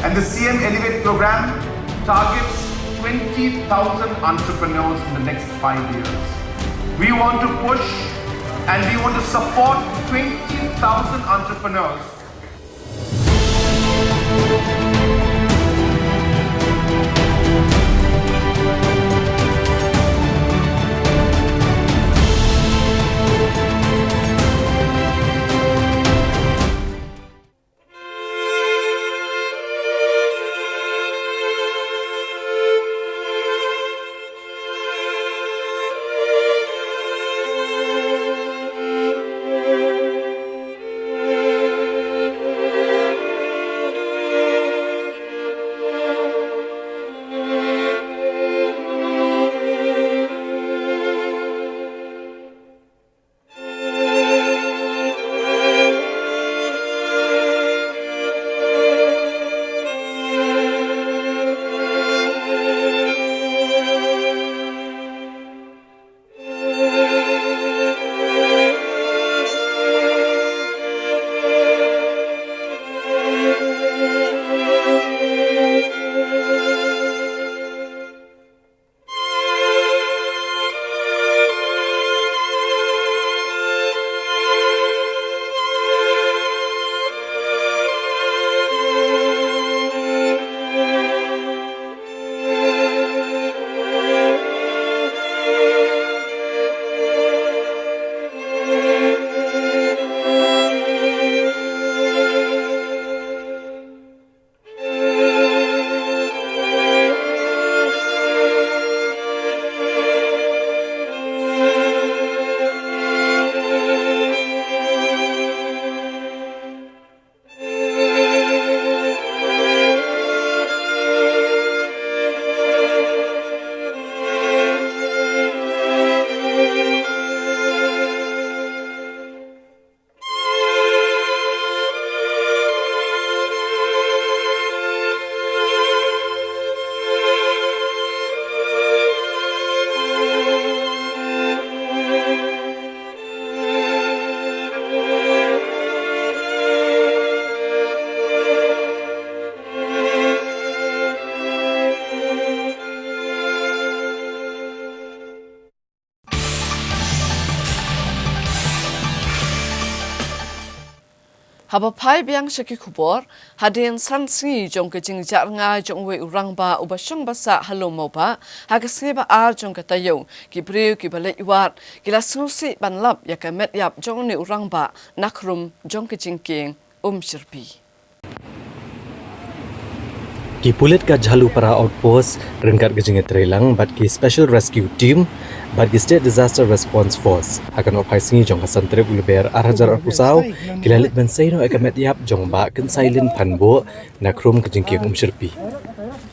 And the CM Elevate program targets 20,000 entrepreneurs in the next 5 years. We want to push and we want to support 20,000 entrepreneurs. Haba pai biang syaki kubor, hadin sansi jong ke jing jar nga jong we urang ba ubasong basa halo mau ba, hagas ba ar jong ke tayo, ki briu ki balai iwat, ki la susi ban lap ya ke met yap jong ni urang ba, nakrum jong ke jing king, sirpi. Ki pulit ka jalu para outpost rengkat gejing trelang bat ki special rescue team bat ki state disaster response force akan opai singi jong ka santre ulber arhajar arpusau kilalit ban saino ekamet yap jong ba kan silent panbo nakrum gejing king sirpi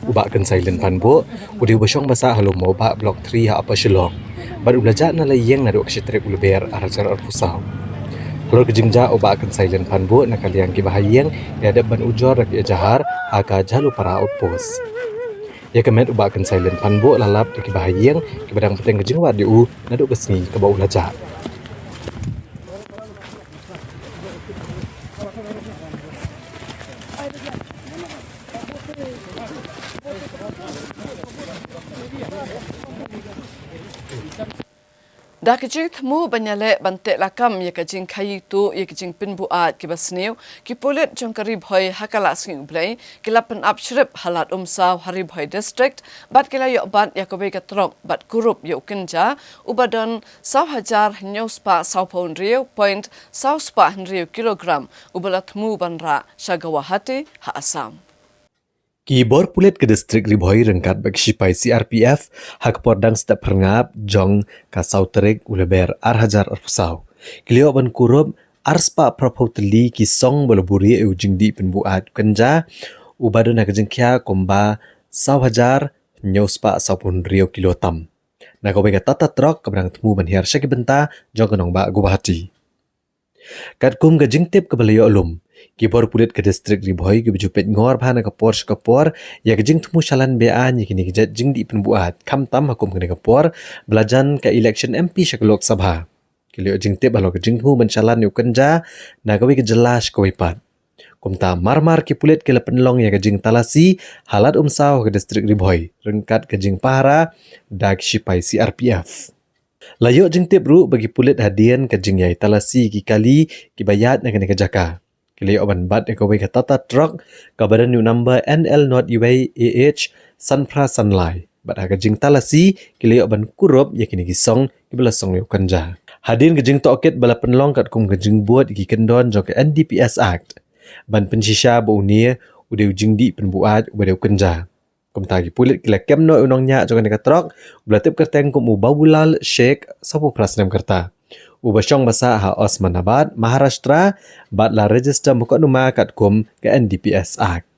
uba kan silent panbo udi basong basa halo mau ba block 3 ha apa shilong bat ublaja na layeng na do kshetre ulber arhajar arpusau Lor kejingja oba akan silent panbo nak kalian ki bahayeng ya ada ban ujor rak jahar aga jalu para outpost. Ya kemet oba akan silent panbo lalap ki bahayeng ki badang peteng kejing wa diu naduk kesni ke bau laja. Da kejing temu banyale bantek lakam ya kejing kayu tu ya kejing pinbuat ki basniu ki polit jong karib hoi hakala sing ublai ki lapen upshrip halat umsaw harib hoi district bat kila yok bat ya kobe katrok bat kurup yok kenja ubadan 1,000 nyospa saupon rio point 1,000 rio kilogram ubalat temu banra shagawahati ha Assam. Kibor pulit ke distrik Ribhoi rengkat bagi sipai CRPF hak pordang step perngap jong kasau Tarik uleber arhajar arpusau. Kilio ban kurub arspa propoteli ki song boloburi ujing di penbuat kenja ubadon hak jengkia komba 1,000 nyospa saupun rio kilotam. Nakobega tata trok keberang temu ban hiar syaki benta jong kenong ba Guwahati. Kat kum ke jingtip ke beliau alum. Kibor pulit ke distrik Ribhoi ke bejupet ngor bahana ke por ya ke jing temu shalan bean ya kini kejat jing di penbuat kam tam hakum kene ke por belajan ke election MP syak Lok Sabha. Kilio jingtip balo ke jing temu bencalan yu kenja na gawi ke jelas ke wipat. Kumta marmar ki pulit ke lepenlong ya ke jing talasi halat umsaw ke distrik Ribhoi rengkat ke jing pahara dak sipai CRPF. Layuk jingtip ru bagi pulit hadian ke jing yai talasi ki kali ki bayat na kene ke jaka. Kili oban bat ke kowe tata truck ke badan new number NL not UA AH Sunpra Sunlight. Bat ha jing talasi kili oban kurup ya kini gisong ki bela song yo kanja. Hadin ke jing toket bala penlong kat kum ke jing buat ki kendon jok ke NDPS Act. Ban pensisha bo unia ude jing di penbuat ude kanja. Kum tagi pulit kila kemno unong nya jok ke truck belatip kerteng kum ubawulal Sheikh sapu prasnam kerta. Ubasong basa ha Osmanabad, Maharashtra, bat la register muka numa kat kum ke NDPS Act.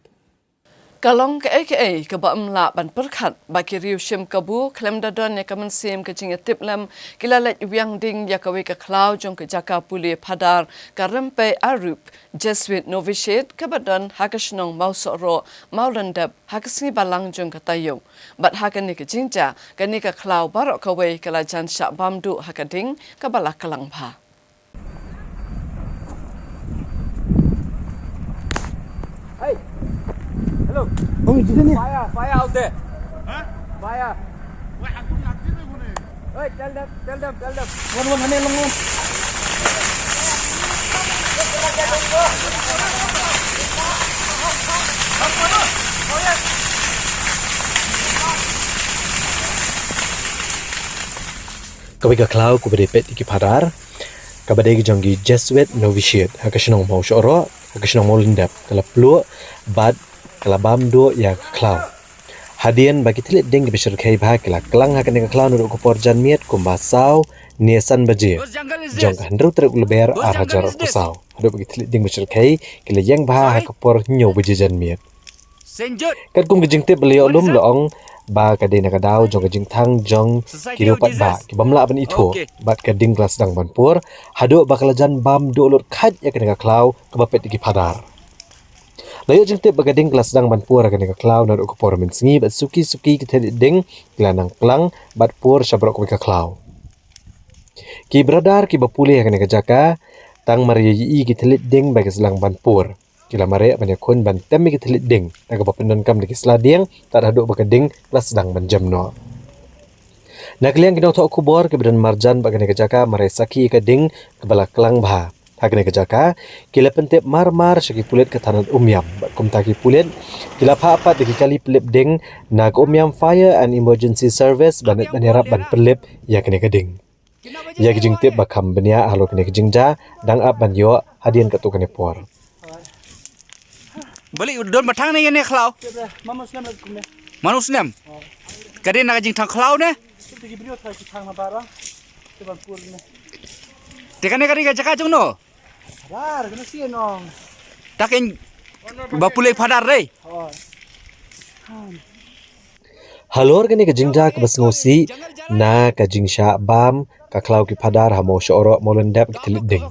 Kalong ke AKA ke ba mla ban perkhat ba ki riu shim kabu klem dadon ya kamen sim ke jing tip lam kilalet yang ding ya kawe ke klau jong ke jaka puli padar karempe arup Jesuit novitiate ke badan hakashnong mausoro maulendap hakasni balang jong ke tayo bat hakani ke jingja kani ke klau barok kawe ke lajan syak bamdu hakading ke balak kalang pha. Hey. Hello. Oh, fire out there. Huh? Fire. Hey, tell them. One, honey, long. Kawika klau ku beri pet iki padar. Kabadai jonggi Jesuit novitiate hakashnong mau syoro hakashnong mau lendap kala plu bad kala bamdo ya klau. Hadian bagi tilit ding bishir kai bah kala klang hakan ke klau nuruk ko porjan miet kumbasau nesan baje. Jong handru truk leber arhajar pusau. Hadu bagi tilit ding bishir kai kala yang bah ke por nyo baje jan miet. Kat kum gejing tip beliau lum loong ba kadai nak dau jong gejing thang jong kirupat ba ki bamla ban itu bat kading kelas dang banpur hadu bakalajan bam do lut khat ya kena klau ke bapet iki padar. Layu jing tip bagading kelas dang banpur kena klau na ko por min singi bat suki ki ding klanang klang bat pur sabrok ke klau. Ki bradar ki bapuli kena jaka tang mariyi ki telit ding bagi selang banpur. Kila mare banyakun ban temi ke telit ding nak bapendon kam diki sladiang tak haduk bagading kelas sedang banjamno. Nak liang kena tok kubor ke badan marjan bagane kejaka mare saki ke ding ke bala kelang bah. hakne kejaka kila pentep mar syaki pulet ke tanat umyam kum taki pulet kila apa degi kali pelip ding na ke umyam fire and emergency service banet banirap ban pelip ya kene keding ya kejing tip bakam benia alo kene kejing ja dang ap ban yo hadian ke tu kene por balik don batang ni ne khlau manusnem kade na jing thang khlau ne tekane kari ga jaka jung no Dar, kena sih nong. takin bapulek padar re halor kene kejing ja ke basngosi na kejing sha bam ka klau ki padar hamo syoro molendap kitilit ding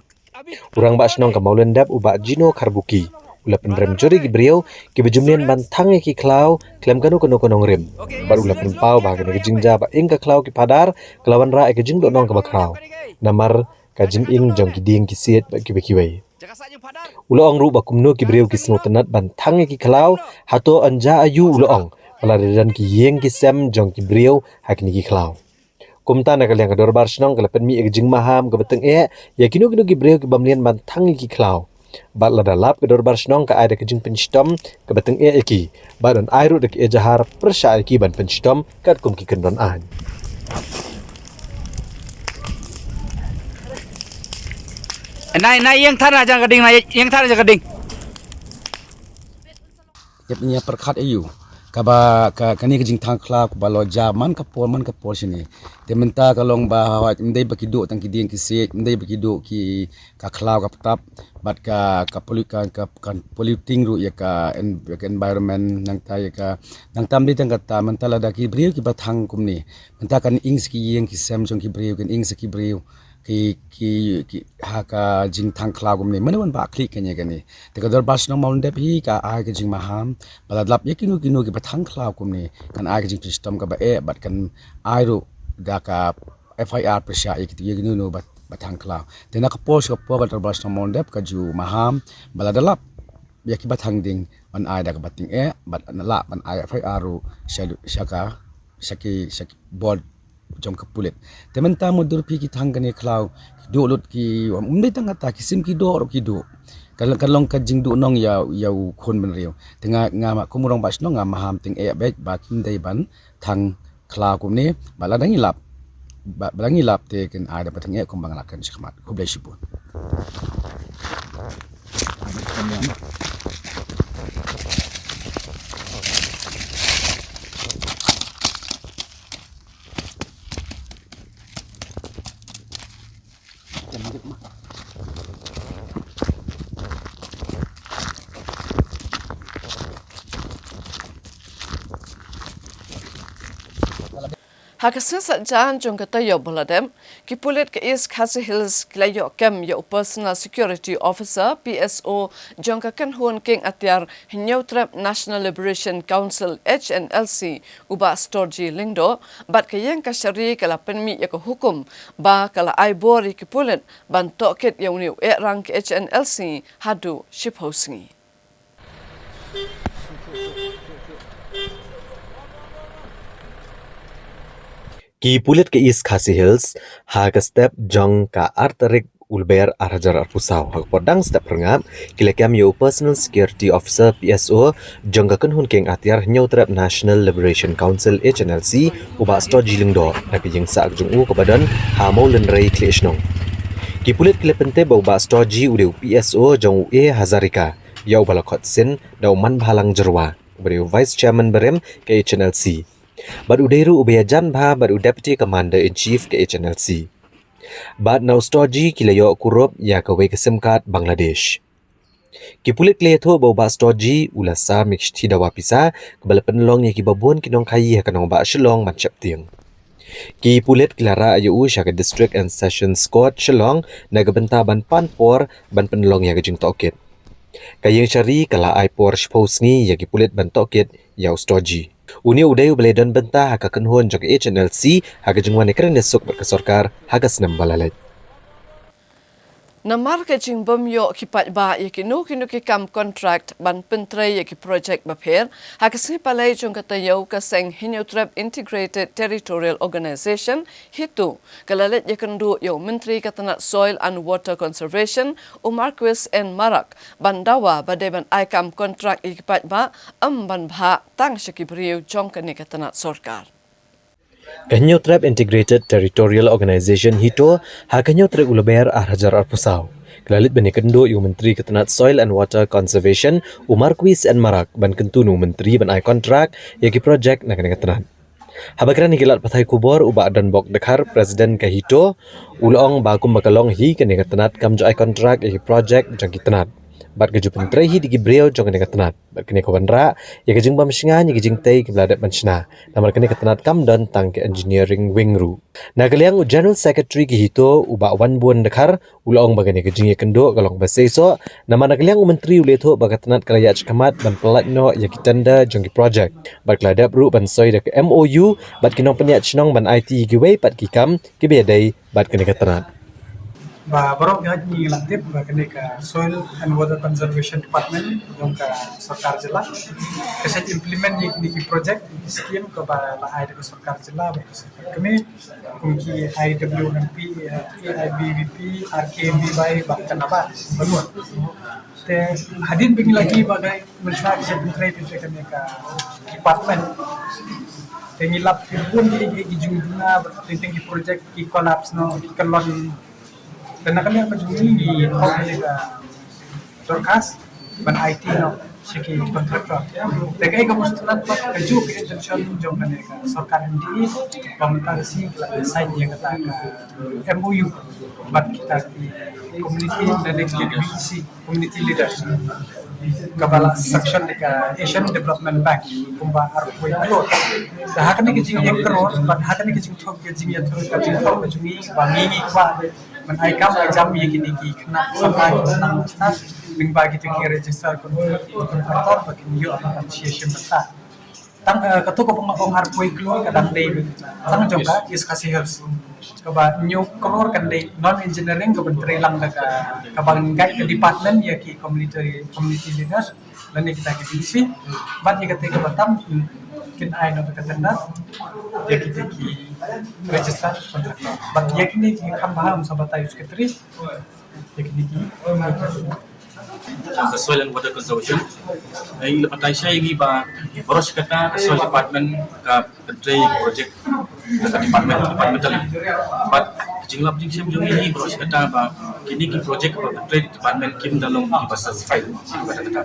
urang ba snong ka molendap uba jino karbuki ula penrem jori ki brio ki bejumnian bantang ki klau klem kanu konong rem bar ula penpau ba kene kejing ja ba ing ka klau ki padar kelawan ra ke jing do nong ka bakrau namar ka jing ing jong ki ding ki siet ba ki bekiwei ula ong ru ba kumno ki brio ki sno tenat bantang ki klau hato anja ayu ula ong pelarian ki yeng ki sem jong ki brio hakni ki klau kumta na kalyang kador bar snong kala pen mi jing maham ka beteng ya kinu ki brio ki bamlian bantang ki klau bat la dalap kador bar snong ka ada ke jing penstom ka beteng ki badan airu de ki jahar persya ki ban penstom kat kum ki kendon an nai yang thar aja gading nai yang thar aja gading dia punya perkat ayu kaba kani kejing thang kla ba lo jaman ka por sini dia minta kalong ba ndai bakido tang ki ding ki se ndai bakido ki ka kla ka tap bat ka polluting ru ya ka environment nang ta ya ka nang tam di tang kata mentala da ki brio ki bathang kumni menta kan ings ki yeng ki sem jong ki brio kan ings ki brio ki haka jing thang kla gumni manawan ba klik kenya gani te ka dor bas no maun de hi ka a ke jing maham baladlap yakinu kinu ki bathang kla gumni kan a ke jing system ka ba bat kan airu da ka FIR presya yakinu no bathang kla te na ka pos ka po ka dor bas no maun de ka ju maham baladlap yaki bathang ding ban ai da ka bating bat la ban ai FIR ru shaka shaki board jom ka pulet temen ta modur pi ki thangane klau do lot ki umdai tanga ta kisim ki do ro ki do kalong ka jing do nong ya khon ben riu tenga nga kumurong bas no nga maham ting bek ba kim dai ban thang klau kum ni balangi lap te ken ada patang kum bang lakan shikmat kublai shipun Hakasin sajan jong kata yo boladem ki pulit ke East Khasi Hills kilayo kem yo personal security officer PSO jong ka kan huan king atyar hinyo trap National Liberation Council HNLC uba storji lingdo bat ke yang ka shari kala penmi ya ko hukum ba kala aibori ki pulit ban toket yo ni rang ke HNLC hadu ship hosingi ki pulit ke East Khasi Hills ha ka step jong ka Tarik ulber arhajar arpusau ha podang step rengap kilekam yo personal security officer PSO jong ka kunhun keng atyar nyautrap National Liberation Council HNLC uba sto jilingdo na kijing sa jong u kebadan ha mau lenrei kleshnong ki pulit klepente ba uba sto ji udeu PSO jong Hazarika yau balakot sin dau man bhalang jerwa beriu vice chairman berem ke HNLC Bad udairu ubayajan bha bad deputy commander in chief ke HNLC. Bad now stoji kilayo kurup ya kawe kesemkat Bangladesh. Kipulit kleto bau ba stoji ulasa mixti dawa pisa kebal penlong ya kibabun kinong kayi kanong ba shelong mancap tiang. Kipulit klara ayu syaka district and sessions court shelong nagabenta ban panpor ban penlong ya gejing tokit. Kayang syari kala aipor shposngi ya kipulit ban tokit ya stoji. Uni udayu beledan bentah haka kenhuan jog HNLC haka jengwan ekran nesuk berkesorkar haka senam balalet. Namar ke jing bom yo ki pat ba ye ki no ki kam contract ban pentre ye ki project ba pher ha ka sni palai jong ka tayo ka seng Hinyotrap Integrated Territorial Organization hitu kalalet ye kandu yo menteri katanat soil and water conservation Marquis and Marak bandawa bade ban ai kam contract ye ki pat ba ban bha tang shaki brio jong ka ni katanat sarkar Hinyotrap Integrated Territorial Organization hito ha Hinyotrap ulaber hajar arpusau. Kelalit bani kendo yung Menteri Ketenat Soil and Water Conservation Marquis and Marak ban kentunu Menteri ban ai kontrak yaki projek nak ketenat. Habakran ni kilat pathai kubor uba dan bok dekhar Presiden kahito ulong bakum bakalong hi kene ketenat kam jo ai kontrak yaki projek jang ketenat. Bat keju pentrai hi digi breo jong kene ketenat. Bat kene kawanra ya kejing bam singa ni kejing tei kebladat manchna. Namar kene ketenat kam dan tang ke engineering wingru. Nagaliang General Secretary kihito uba wan buan dekhar ulong bagane kejing ye kendo kalong baseso nama nagaliang menteri uletho bagatenat keraya cekamat ban pelatno ya kitanda jong ki project. Bat kladap ru ban soi dak MOU bat kinong peniat chnong ban IT giwe pat kikam kibedai bat kene ketenat. Baru kita ni latih kene ka Soil and Water Conservation Department yang ka sarkar jila keset implement ni project scheme ke ba ai de sarkar jila kami kunki IWMP AIBVP RKMB by bahkan apa benua te hadin begini lagi bagai mencuat keset kene ka department te ngilap pun di jumlah tinggi project ki collapse no kalon dan kami akan jungi di Dorcas ban IT no siki kontraktor tegai kemustulan pak keju ke intention jong kan sarkar MDI pemerintah si sign yang kata MOU bat kita community dan KDBC community leaders kabala section di Asian Development Bank kumba arpoi kro dah kan kejing yang kro bat hakan kejing thok kejing ya terus kejing thok jungi bangi kwa man ai kam exam ye kini ki kena sampai nang staff ning bagi tu ki register kontraktor bagi yo association besar tang ketua pengong harpoi keluar kadang dei tang jongka is kasih harus kaba new keluar kan dei non engineering ke menteri lang ka banggai ke department ya ki community leaders dan kita ki divisi bat ye ketika batam kin ai no katenda ya kita ki register kontraktor bat ye kini ki kam baham sabata yus ketri ya kini ki the soil and water conservation ai lepatai saya gi ba boros kata soil department ka pentrai project ka department tali but jinglap jing sem jung ini boros kata ba kini ki project ka pentrai department kim dalong ki pasal file kata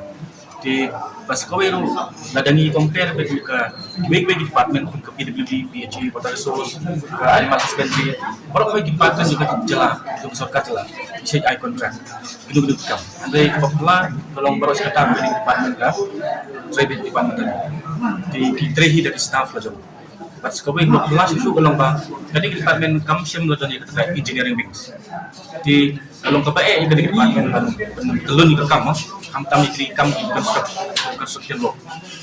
di pas kau itu nadangi compare bagi ke big department ke PWD, PHE, water resource, ke animal husbandry. Kalau kau department juga jelas, untuk sarkar jelas, isi I contract, itu kam. Andai popular kalau baru sekarang dari department kan, trade department di kitrehi dari staff lah jauh. Pas kau itu popular susu kalau bah, jadi department kam siam lah jadi kata engineering wings. Di kalau kau jadi department telun ke kam tam ikri kam construction law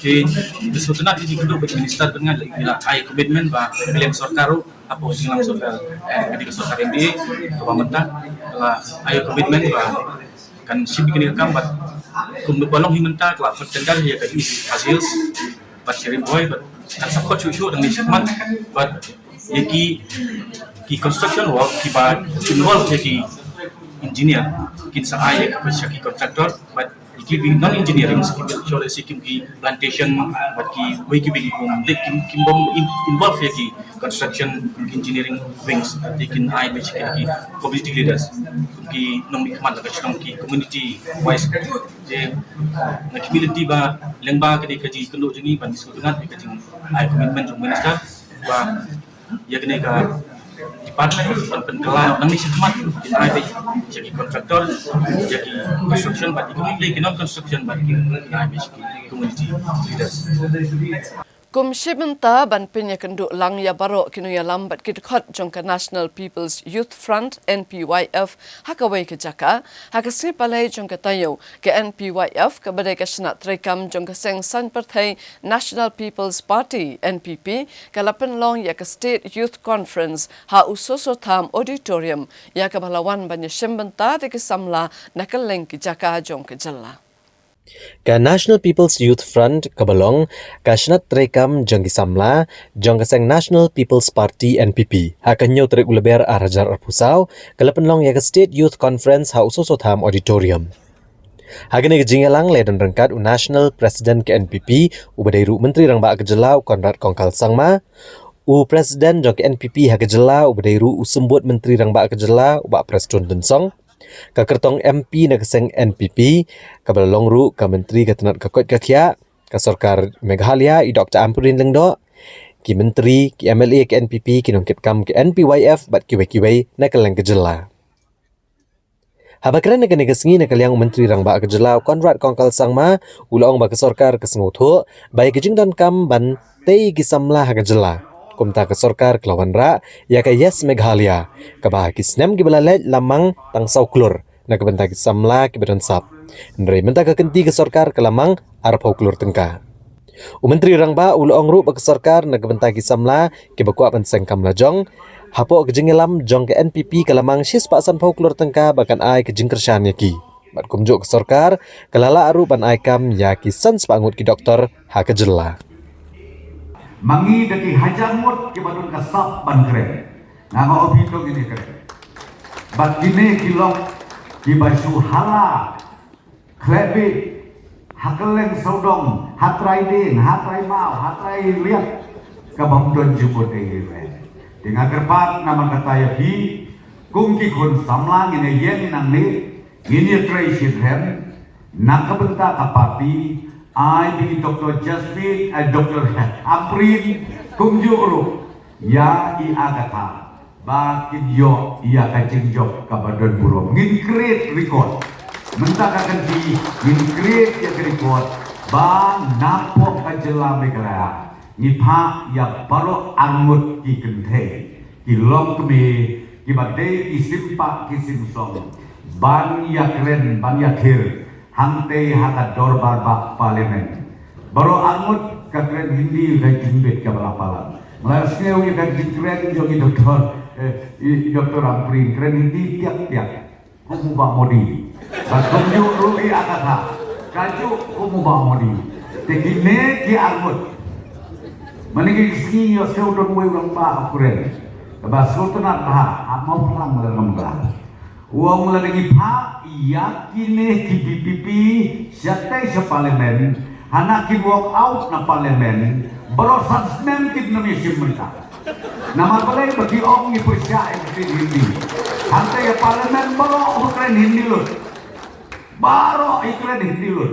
di sebetulnya di kedua bagi minister dengan bila ai commitment ba bilang sarkaru apa jinglang sarkar ketika sarkar ini pemerintah telah ai commitment ba kan sib kini kam bat kum balong himenta telah bertendang ya ke hasil bat kirim boy bat kan support susu dan nisman bat yaki ki construction work ki ba involve yaki engineer kita ayah kepada kontraktor, but iki non engineering skill, so sikim ki plantation, but ki wiki kim bom involve ya ki construction engineering wings, ikin ayah ki community leaders, ki nomik mat ki community wise, je na community ba lengba ke kaji kendo jengi ban diskusikan ke kaji ayah commitment jong minister ba ya kene ka department penkelan nang ni semat kita ada jadi kontraktor jadi construction but community non construction but community leaders Kum shibenta ban pinya kenduk lang ya barok kinu ya lambat kidkhot jongka National People's Youth Front NPYF hakawai ke jaka hakasni palai jongka tayo ke NPYF ke badai ke senat trekam jongka seng san partai National People's Party NPP ke lapan long ya ke State Youth Conference ha usoso tham auditorium ya ke balawan banya shimbenta de ke samla nakaleng ke jaka jongka jalla. Ka National People's Youth Front kabalong ka senat trekam jangki samla jang kaseng National People's Party NPP akan nyo trek uleber arajar arpusau kalapan long ya ka State Youth Conference ha usoso tham auditorium. Hagane kejingalang ledan rengkat u National President ke NPP u badairu Menteri Rang Ba Kejelau Konrad Kongkal Sangma u Presiden jang ke NPP ha Kejelau u badairu u sembut Menteri Rang Ba Kejelau u Bak Pres Chun Tun Song ka kertong MP na keseng NPP ka balong ru ka menteri ka tenat ka kot ka kia ka Sarkar Meghalaya i Dr. Ampurin Lengdo ki menteri ki MLA ke NPP ki nongkit kam ke NPYF bat kiwai na kaleng kejela habakran na kanigasengi na kalyang menteri Rang Ba Kejelau Konrad Kongkal Sangma ulaong ba ka Sarkar ka sengutho bai kejingdan kam ban tei ki samla ha kejela kumta ke Sarkar kelawan ra ya ka Yes Meghalaya ka bah ki snem ki balalai lamang tang sauklur na ka benta ki samla ki badan sap ndrei menta ka kenti ke Sarkar ke lamang arap hauklur tengka u menteri Rang Ba ulaong ru ba ke Sarkar na ka benta ki samla ki bakwa ban seng kam lajong hapo ke jengelam jong ke NPP ke lamang sis pak san hauklur tengka bakan ai ke jingkershan ya ki bat kumjuk ke Sarkar kelala aru ban ai kam ya ki san spangut ki doktor ha ke jela mangi daki hajar mut ke badun kasap ban keren nama obi dong ini keren bat gine kilong di baju hala klebi hakeleng saudong hatrai din hatrai mau hatrai liat ke bamdon jubut ini dengan kerpat nama kata yahi kungki kun samlang ini yen nang ni ini tray shithem nak kebentak kapati I be Dr. Jasmine, Dr. Aprin, kumjuru, ya i agata, bakin yo ia kacing jok kabadon burung, ngin create record, mentakakan di ngin create ya record, bang napok kajela megara, ngipa ya baro angut ki kente, ki long kemi, ki badai isimpak ki simsong, ban ya keren, ban ya kir. Hante haka dorbar bak parlimen. Baru angut ka keren Hindi ka jimbit ka balapalan. Melasnya uya ka keren jogi doktor Amprin keren Hindi tiap-tiap. Kumu bak modi. Bakumju rugi akata. Kaju kumu bak modi. Tekine ki angut. Manigi ski yo seudon we ulang bak keren. Bas sultanat bah mau perang dalam belah. Uang lagi pak yakine ki PPP siatai sa parlimen hana ki walk out na parlimen berosan nem ki Indonesia mereka nama balai bagi om ni percaya Hindi hantai ya parlimen baro ukren Hindi lut baro ikren Hindi lut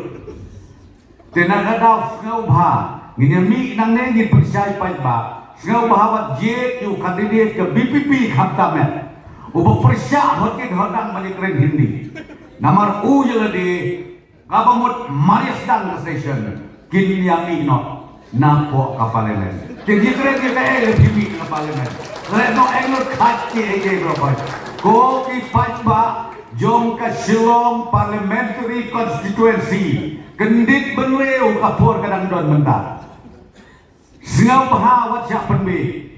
tenaga daw ngau bha nginyami nang ne ni percaya pai ba ngau bahawat je yu kandidat ke BPP khamtamet ubo percaya hotin hodang balik keren Hindi Namar U jeladi kabamut Marias dan station kini yang inot napo kapalemen. Jadi keren kita lebih ke parlemen. Leno engot kaki ege berapa? Ko ki pajba jom ke Shillong Parliamentary Constituency kendit benleu kapur kadang don mentah. Singau bahawat siap penbi.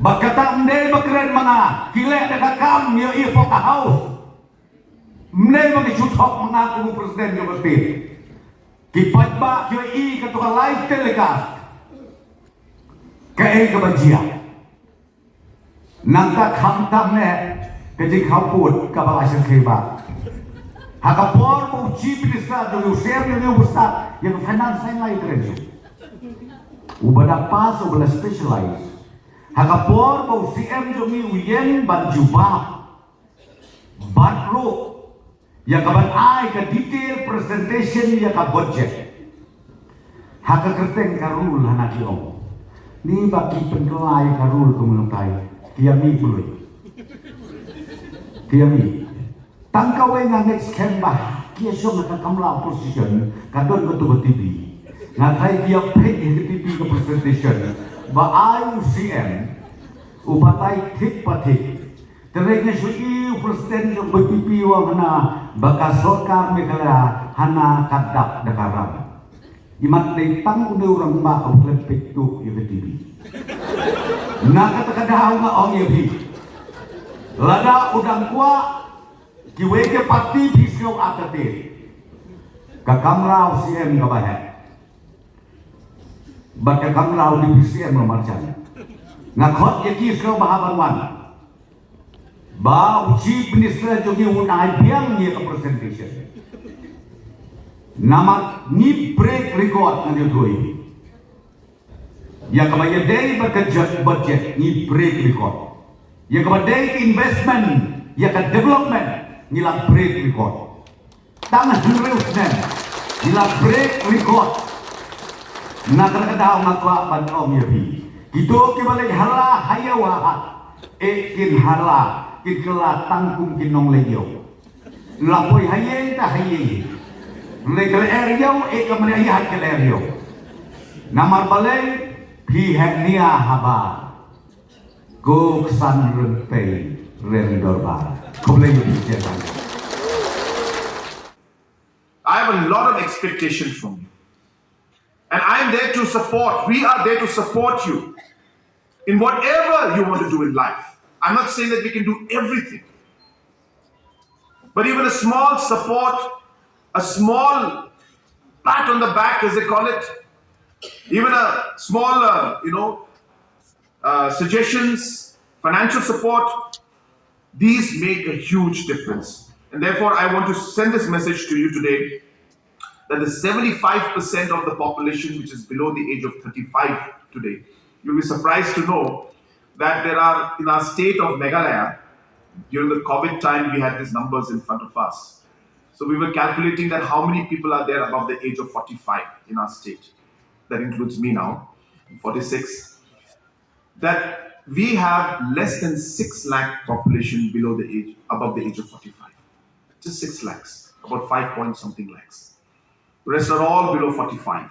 Bakata mde bakeren mana kile dekat kam yo ifo kahau. Mnei bagi cutok mengaku presiden Jawa Timur. Kipat bak QI ketua live telecast. Kaya kebajian. Nangka khamtam ne kejik khaput kabal asyik kheba. Hakapor bu chief minister dulu share dulu ustad yang finance lain kerja. Ubada pas ubada specialize. Hakapor bu CM jomi uyen banjuba. Batru ya kaban ai ka detail presentation ya ka budget haka kerteng karul hana kiong ni baki pengelai karul kementai kiami bului kiami tangkawe nga next can bah kia syong ka kamla position kadon ketua TV ngatai dia pek HTP ke presentation ba IUCM upatai tik patik tereknya sui presiden yang berpipi wa mana baka sorkar Meghalaya hana kadap dakaram imat dei tang udah orang ba komplit tu HTP nak kata-kata nga ong yapi lada udang kuat kiweke parti pisau akate kakamrau CM kabahe bat kakamrau di CM nomarcan ngakot yaki sro bahabanwan ba chief minister jogi unai biang ye presentation nama ni break record ngade doi ya kabaya day budget ni break record ya kabaya investment ya ka development nila break record tangan reusnen nila break record na kadang matwa panom yapi gitu kibalik hala hayawa kin hala kin kela tangkum kinong leyo lapoi hayeng ta hayeng legal area kamane ayah ke area namar balai pi henia haba go san rentei rendorba I have a lot of expectations from you. And I am there to support. We are there to support you in whatever you want to do in life. I'm not saying that we can do everything. But even a small support, a small pat on the back, as they call it, even a small, suggestions, financial support, these make a huge difference. And therefore, I want to send this message to you today that the 75% of the population which is below the age of 35 today, you'll be surprised to know that there are, in our state of Meghalaya, during the COVID time, we had these numbers in front of us. So we were calculating that how many people are there above the age of 45 in our state. That includes me now, 46. That we have less than 6 lakh population above the age of 45. Just 6 lakhs, about 5 point something lakhs. The rest are all below 45.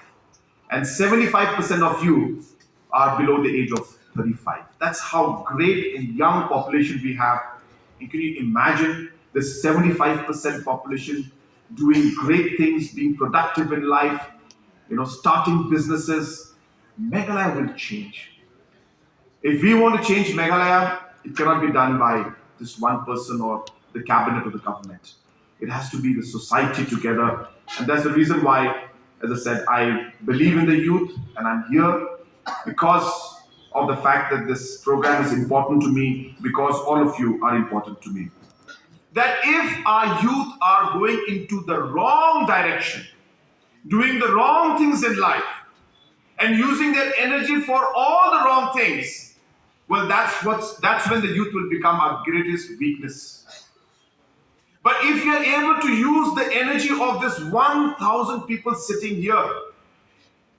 And 75% of you are below the age of 35. That's how great a young population we have. And can you imagine the 75% population doing great things, being productive in life, starting businesses? Meghalaya will change. If we want to change Meghalaya, it cannot be done by just one person or the cabinet or the government. It has to be the society together. And that's the reason why, as I said, I believe in the youth and I'm here because of the fact that this program is important to me, because all of you are important to me. That if our youth are going into the wrong direction, doing the wrong things in life, and using their energy for all the wrong things, well, that's when the youth will become our greatest weakness. But if you are able to use the energy of this 1,000 people sitting here,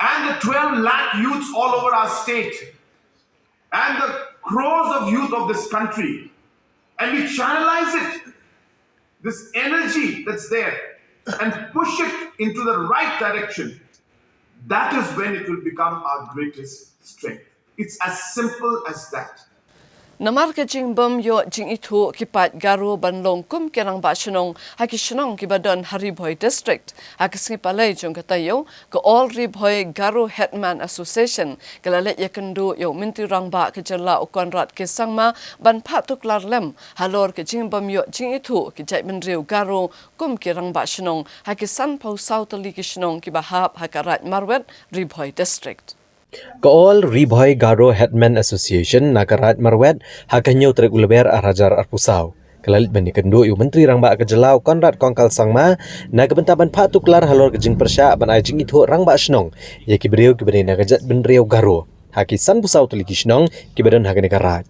and the 12 lakh youths all over our state, and the crores of youth of this country, and we channelize it, this energy that's there, and push it into the right direction, that is when it will become our greatest strength. It's as simple as that. Namar ke jing bom yo jing itu kipat garu banlong kum kerang ba shenong haki shenong ki badon Haribhoi district haki skipalai jong katayo ke all Ribhoi Garu Headman Association kelale yakendu yo minti rang ba ke jela ukonrat ke sangma ban patuk lar lem halor ke jing bom yo jing itu ki jai menriu garu kum kerang ba shenong haki san pau south li ki shenong ki bahap hakarat marwet Ribhoi district. All Ribhoi Garu Headman Association nakarat marwet hakanyo trek uleber arajar arpusau. Kelalit bani kendu yu menteri rangba kejelau konrat kongkal sangma na kebentaban patuklar halor kejing persya ban ajing itu rangba shnong ya kibriu kibani nakajat benriau garu haki san pusau tuliki shnong kibadon hakane karat.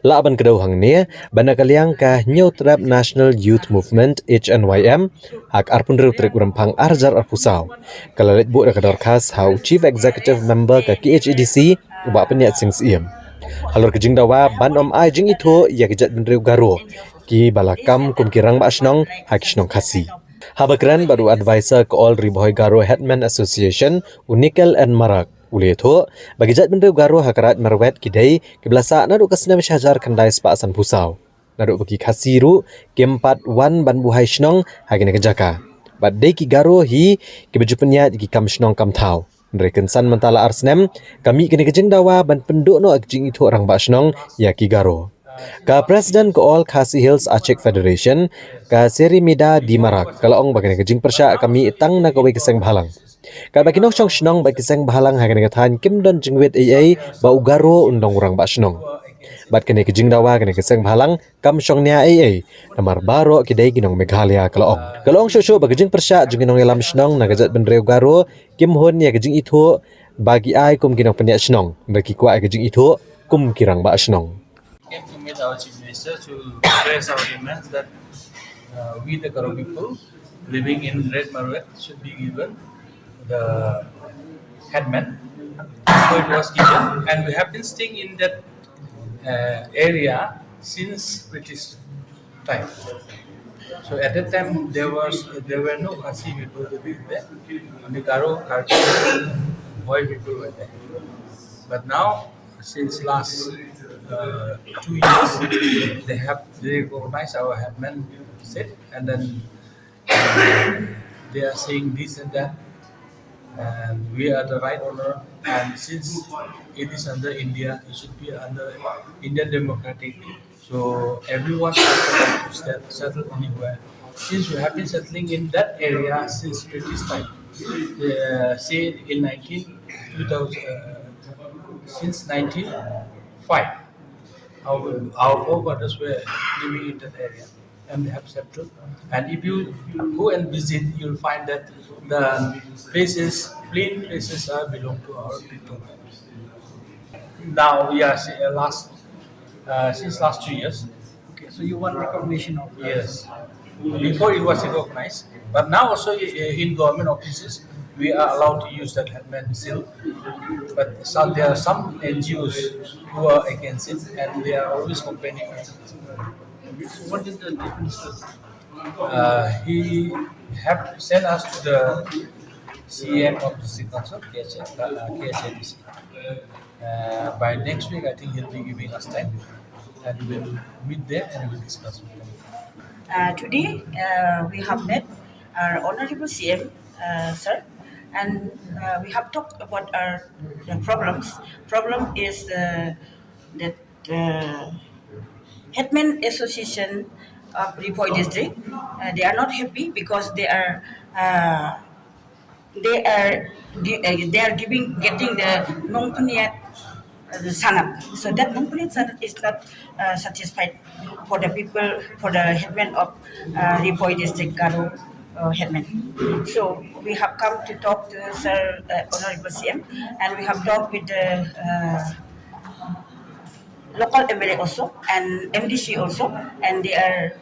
Laban kedau hang ne banakaliang ka New Trap National Youth Movement HNYM hak arpun reu trek urampang arjar arpusau. Kelalit bu rakadar khas hau Chief Executive Member ka KHEDC ubak peniat sing siem. Halor kejing dawa ban om ai jing itu ya kejat benreu garu ki balakam kum kirang ba shnong hak shnong khasi. Habakran baru advisor ke all Riboy Garo Headman Association Unikel and Marak. Uli itu, bagi jat benda Garo hakarat merwet kidai kebelasa naduk kesenam syajar kendai sepaksan pusau. Naduk bagi kasiru keempat wan ban buhai shnong hagina kejaka. Bad day ki Garo hi kebejupenya ki kam shnong kam tau. Mereka san mentala arsnem kami kena kejeng dawa ban penduk no akjing itu orang bak shnong ya ki Garo. Ka Presiden ke All Khasi Hills Aceh Federation, ka Seri Mida di Marak, kalau ong bagian kejing persya kami tang na gawe keseng bahalang. Ka bagi nok syong shnong bagi keseng bahalang hagan ngatahan kim don jingwit AA ba ugaro undang urang ba shnong. Bat kene kejing dawa kene keseng bahalang kam syong nia AA, namar baro kidai ginong Meghalaya kalau ong. Kalau ong syosyo bagi jing persya jinginong elam shnong na gajat bendre ugaro kim hon ya kejing itu bagi ai kum ginong penyak shnong, bagi kuat kejing itu kum kirang ba shnong. Came to meet our chief minister to express our demands that we the Garo people living in Red Marwet should be given the headman. So it was given, and we have been staying in that area since British time. So at that time there were no Khasi people living there. Only Garo, Khartoum, Boy people were there. But now, since last 2 years, they recognize our headman set, and then they are saying this and that, and we are the right owner. And since it is under India, it should be under Indian democratic. So everyone has the right to settle anywhere. Since we have been settling in that area since British time, say in 2000. Since 1905, our forefathers were living in that area and they have settled. And if you go and visit, you'll find that the places, plain places, belong to our people. Now, since last 2 years. Okay, so you want recognition of Yes. Before it was recognized, but now also in government offices, we are allowed to use that headman seal. But there are some NGOs who are against it, and they are always complaining. What is the difference? He have sent us to the CM of the City Council, KHADC. By next week, I think he'll be giving us time, and we'll meet there and we'll discuss with them. Today, we have met our Honorable CM, sir, and we have talked about our problems. Problem is that Headman Association of Ripoy District, they are not happy because they are getting the non-puniat sanat. So that non-puniat sanat is not satisfied for the people, for the headman of Ripoy District Garo headman. So we have come to talk to Sir Honorable CM, and we have talked with the local MLA also and MDC also, and they are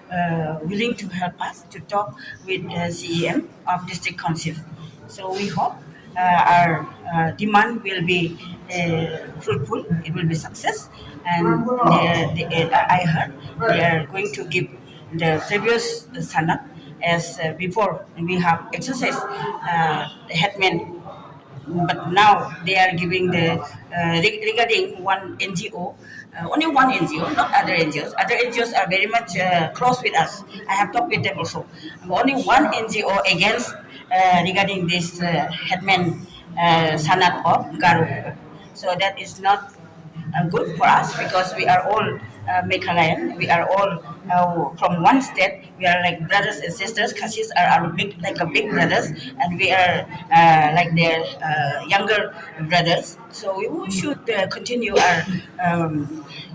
willing to help us to talk with CEM of District Council. So we hope our demand will be fruitful, it will be success, and I heard they are going to give the previous sanat as before we have exercised headman, but now they are giving the regarding one NGO, only one NGO, not other NGOs. Other NGOs are very much close with us. I have talked with them also. Only one NGO against regarding this headman sanat of Garo. So that is not good for us because we are all Meghalayan. We are all from one state. We are like brothers and sisters. Khasis are our big, like a big brothers, and we are like their younger brothers. So we should continue our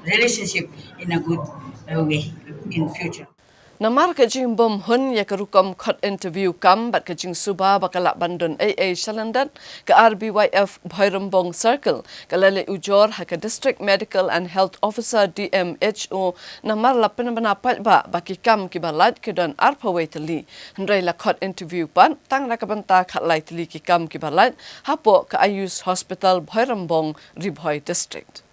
relationship in a good way in future. Namar kajing bom hun ya kerukam khot interview kam bat kajing suba bakalak bandun AA Shalandat ke RBYF Bhairambong Circle kalale ujor ha ke District Medical and Health Officer DMHO namar lapen banapat ba baki kam ki balat ke dan arpawai teli hendrai la khot interview pan tang ra kabanta khatlai teli ki kam ki balat hapo ke Ayus Hospital Bhairambong Ribhoi District.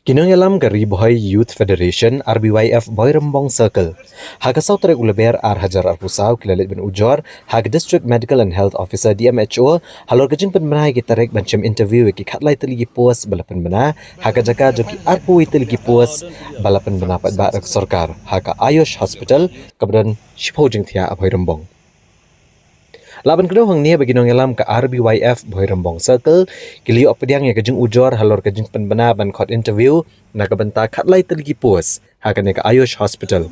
Kinong alam kari Boy Youth Federation RBYF Boy Rembong Circle. Haga sau tarik uleber Hajar Arpusau kilalit ben ujor haga District Medical and Health Officer DMHO halor kejing penmenai ki tarik bancam interview ki khatlai teligi pos balapan bena haga jaga joki arpui teligi pos balapan bena pat ba sarkar haga Ayush Hospital kemudian Shipojing Thia Boy Rembong. Laban kedua hang ni bagi nong alam ke RBYF Boy Rembong Circle kili opediang ya kejing ujor halor kejing penbena ban khot interview na kebentak khatlai teligi pos haga ne ke Ayush Hospital.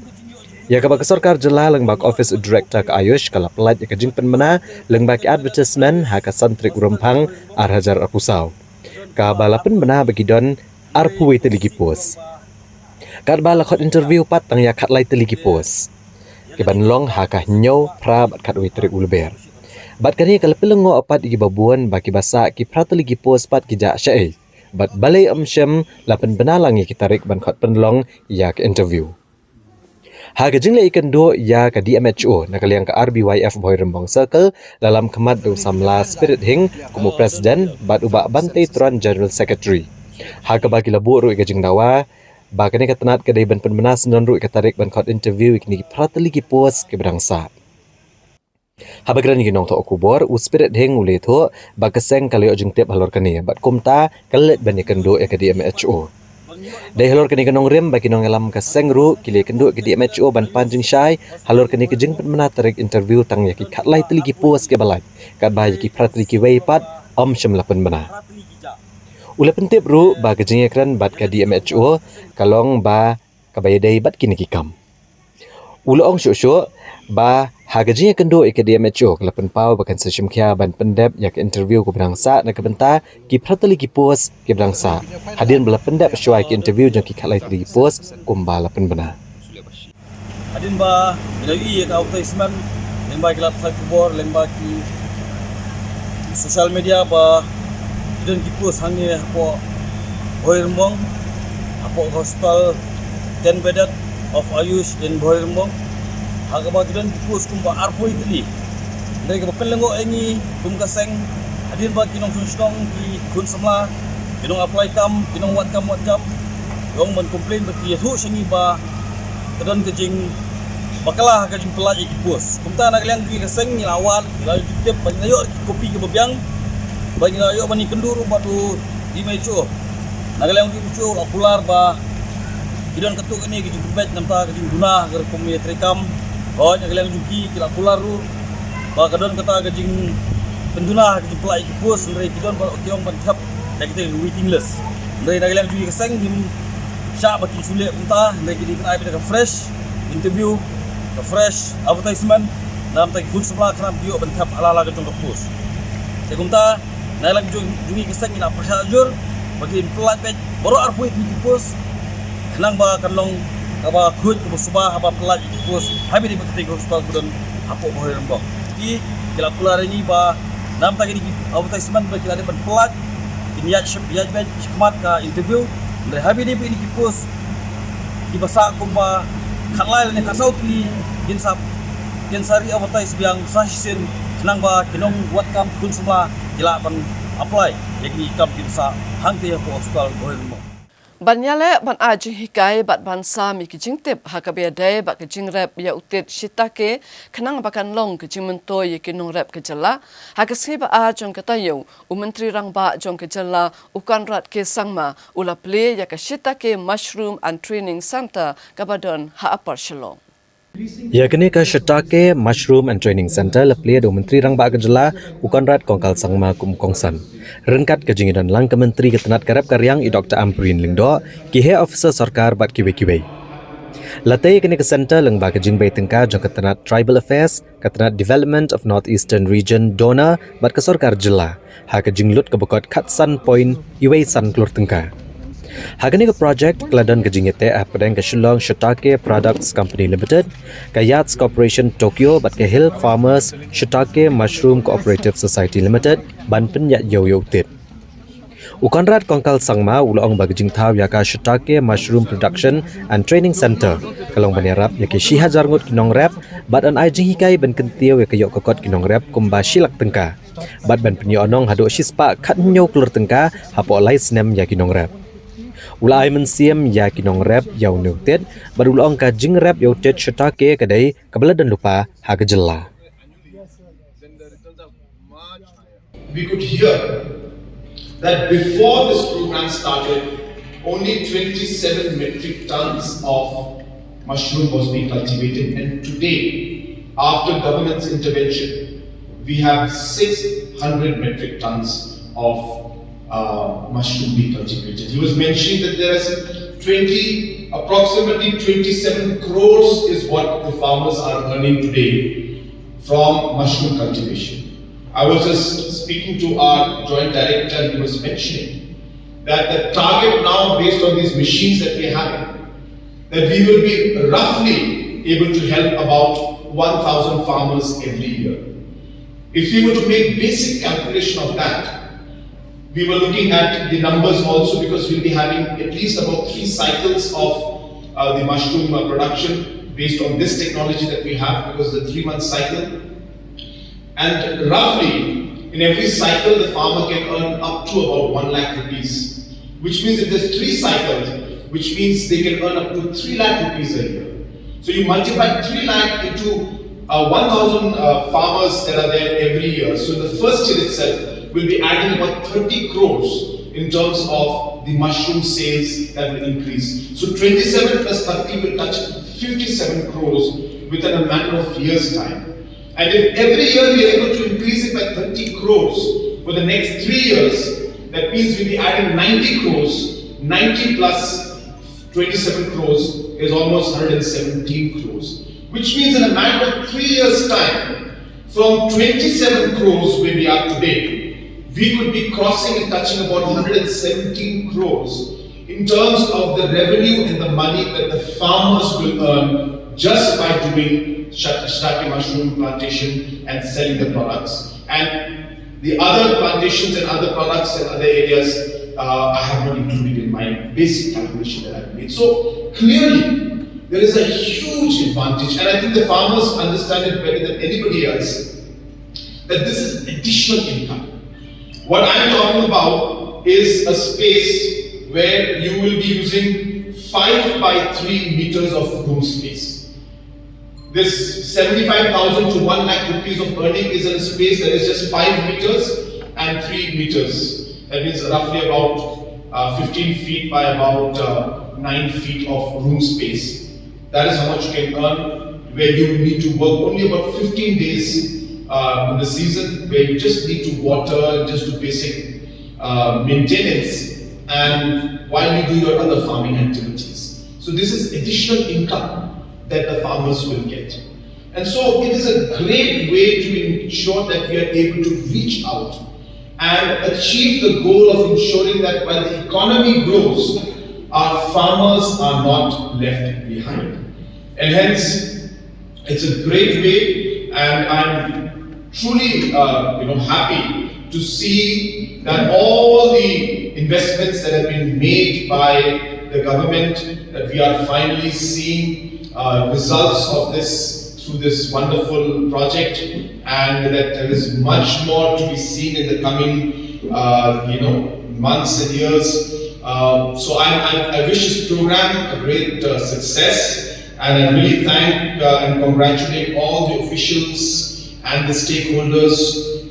Ya ke bak sarkar jela leng bak office director ke Ayush kala pelat ya kejing penbena leng bak advertisement haga santrik Rumpang Hajar Arpusau. Ka balapan bena bagi don arpui teligi pos. Kad bala khot interview pat tang ya khatlai teligi pos. Ke banlong haga nyo pra bat khatwi trik ulber. Bat kani kalau pelengo apat igi babuan baki basa ki prateligi pos pat ki ja syai. Bat balai amsyam lapan benalangi ki tarik ban khot penlong ya ke interview. Haga jingle ikan do ya ke DMHO nakaliang ke RBYF Boy Rembong Circle dalam kemat do samla spirit hing kumu presiden bat ubak bantai tuan general secretary. Haga bagi labu ru ika jing dawa bakani ketenat kedai ban penmenas non ru ika tarik ban khot interview ikni prateligi pos ke bedangsa. Habagran ni ginong to okubor u spirit heng ule tho bakaseng kali ojing tep halor kani bat kumta kalet ban kendo ya ke DMHO. Dai halor kani ginong rem bagi nong alam kaseng ru kili kendo ke DMHO ban panjing syai halor kani ke jing penmena tarik interview tang ya ki khatlai teligi pos ke balai kat ba ya ki pratligi wei pat om syam lapan bena. Ule pentip ru ba ke jing ekran bat ke DMHO kalong ba kabayadai bat kini kikam. Ule ong syuk ba hagaji kendo ke DMHO kelapan pau bakan sesum kia ban pendep yak interview ke bangsa nak kebenta ki pratali ki pos ke bangsa hadian bela pendep syuai ki interview jang ki khalai tri pos kumbala pen bena hadin ba binawi ka advertisement lemba kelap sai kubor lemba ki social media ba dan ki pos hangnya apa Boy Rembong apa hospital 10 bedded of Ayush in Boy Rembong haga bagian pos kumba arpo itli dari ke pelengo ini kum kaseng hadir bagi nong sunstong di kun semla kinong apply kam kinong wat jam yong men complain bagi tu sengi ba kedan kejing bakalah kejing pelaj iki pos kumta nak liang di kaseng ni lawan lalu tip bagi ayo kopi ke bebiang bagi ayo bani kenduru batu di mejo nak liang di mejo akular ba kidan ketuk ini kejing bet nampa kejing guna ger komi trekam oh yang kalian juki kila pular ru ba kadon kata gajing penduna gajing pelai ki pos ndai kidon ba kiong ban thap dak kita waiting list ndai nak kalian juki keseng dim sya ba ki sule unta ndai ki ai ba fresh interview the fresh advertisement dalam tak good sebelah kram bio ban thap ala gajong ke pos te kumta nak lagi juki keseng ina persajur bagi pelat bet baru arpu ki pos kenang ba kalong kaba khut ko subah apa pelat pos habi di bekati hospital kudon apo Boy Rembong ki kila pular ini ba nam tagi di advertisement bagi ada pelat niat syab bet khmat ka interview dari habi di ini pos di basa kumba khalai ne kasau pli sari advertise biang sahsin kenang ba kinong buat kam kun semua kila ban apply jadi kam bisa hangte apo hospital Boy Rembong Banyale ban ajing hikai bat bansa mi kijing tip hakabia day bat kijing rap ya utit shitake kenang bakan long kijing mento ye kinong rap kejala hakasi ba ajong katayo menteri rang ba jong kejala ukan rat ke sangma ula play ya ka shitake mushroom and training center kabadon ha apar shalom. Ya kini ke Shitake Mushroom and Training Center lepli do menteri rang ba kejala ukan rat kongkal sangma kum kongsan. Rengkat kejing dan lang ke menteri ketenat karab karyang i Dr. Amprin Lingdo ki he officer sarkar bat kiwe. Latai kini ke center leng ba kejing bay tengka jong ketenat Tribal Affairs, ketenat Development of Northeastern Region donor bat ke sarkar jela. Ha kejing lut ke bekot Katsan Point iwe san klur tengka. Hagani ke project keladon kejingete apedang ke Shillong Shitake Products Company Limited, ke Yachts Corporation Tokyo bat ke Hill Farmers Shitake Mushroom Cooperative Society Limited ban penyat yo tit. Ukanrat kongkal sangma ulong bagijing taw yaka Shitake Mushroom Production and Training Center kalong banirap yaki Shihajar ngut kinong rap bat an ajing hikai ban kentiau yaka yok kokot kinong rap kumba shilak tengka bat ban penyo onong hado shispa kat nyo klur tengka hapo lai snem yaki nong rap. Ulai mensiam ya kinong rap yau nutet barulong ka jing rap yau tet shatake kadai kabala dan lupa ha kejela. We could hear that before this program started, only 27 metric tons of mushroom was being cultivated, and today, after government's intervention, we have 600 metric tons of mushroom being cultivated. He was mentioning that there is approximately 27 crores is what the farmers are earning today from mushroom cultivation. I was just speaking to our joint director, and he was mentioning that the target now, based on these machines that we are having, that we will be roughly able to help about 1,000 farmers every year. If we were to make basic calculation of that, we were looking at the numbers also, because we'll be having at least about 3 cycles of the mushroom production based on this technology that we have, because the 3-month cycle. And roughly, in every cycle, the farmer can earn up to about 1 lakh rupees, which means if there's 3 cycles, which means they can earn up to 3 lakh rupees a year. So you multiply 3 lakh into 1,000 farmers that are there every year. So the first year itself will be adding about 30 crores in terms of the mushroom sales that will increase. So 27 plus 30 will touch 57 crores within a matter of years' time. And if every year we are able to increase it by 30 crores for the next 3 years, that means we'll be adding 90 crores. 90 plus 27 crores is almost 117 crores. Which means in a matter of 3 years' time, from 27 crores where we are today, we could be crossing and touching about 117 crores in terms of the revenue and the money that the farmers will earn just by doing shiitake mushroom plantation and selling the products. And the other plantations and other products and other areas, I have not included in my basic calculation that I've made. So clearly, there is a huge advantage, and I think the farmers understand it better than anybody else, that this is additional income. What I'm talking about is a space where you will be using 5 by 3 meters of room space. This 75,000 to 1 lakh rupees of earning is in a space that is just 5 meters and 3 meters. That means roughly about 15 feet by about 9 feet of room space. That is how much you can earn, where you need to work only about 15 days in the season, where you just need to water and just do basic maintenance, and while you do your other farming activities. So this is additional income that the farmers will get. And so it is a great way to ensure that we are able to reach out and achieve the goal of ensuring that while the economy grows, our farmers are not left behind. And hence, it's a great way, and I'm truly happy to see that all the investments that have been made by the government, that we are finally seeing results of this through this wonderful project, and that there is much more to be seen in the coming months and years. So I wish this program a great success, and I really thank and congratulate all the officials and the stakeholders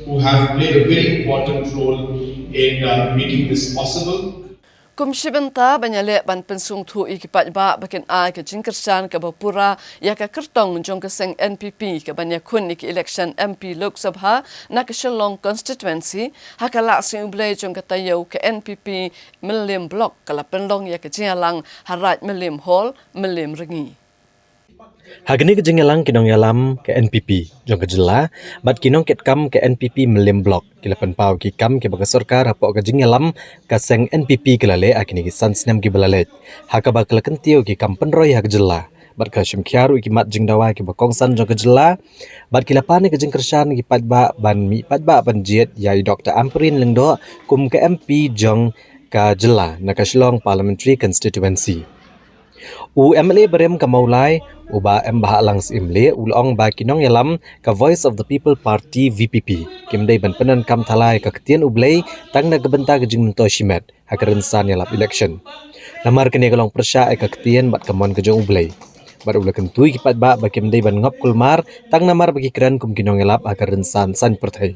who have played a very important role in making this possible. Kumshibenta banyale ban pensung thu ikipat ba bakin ai ke jingkersan ke bapura ya ka kertong jong ke seng NPP ke banya kun iki election MP Lok Sabha na ke Shillong constituency hakala sing blai jong ke tayo ke NPP Millim Block kala penlong ya ke jialang harat Millim Hall Millim Rengi. Hagni ke jengelang kinong yalam ke NPP jong ke jela bat kinong ket kam ke NPP Millim Block kila penpau ki kam ke baga sarkar apok ke jengelam ka seng NPP kelale akini ki sansnem ki balalet hakaba kala kentio ki kam penroy hak jela bat ka shimkhiaru ki mat jingdawa ki bakong san jong ke jela bat kila pane ke jingkersan ki patba ban mi patba panjiet yai Dr. Amperin lengdo kum ke MP jong ka jela na ka Shillong Parliamentary Constituency. MLA berem ka maulai uba mbah langs imle ulong ba kinong yalam ka Voice of the People Party VPP kimdai ban penan kam thalai ka ketian ublei tang na gebenta ke jing mento shimet hakarensan yalap election Namar kene kalong persya ai kaktian bat kamon kejong ublei. Bat ulah kentui kipat ba bagi mendai ban ngop kulmar tang namar bagi keran kum kinong elap agar rensan san perthai.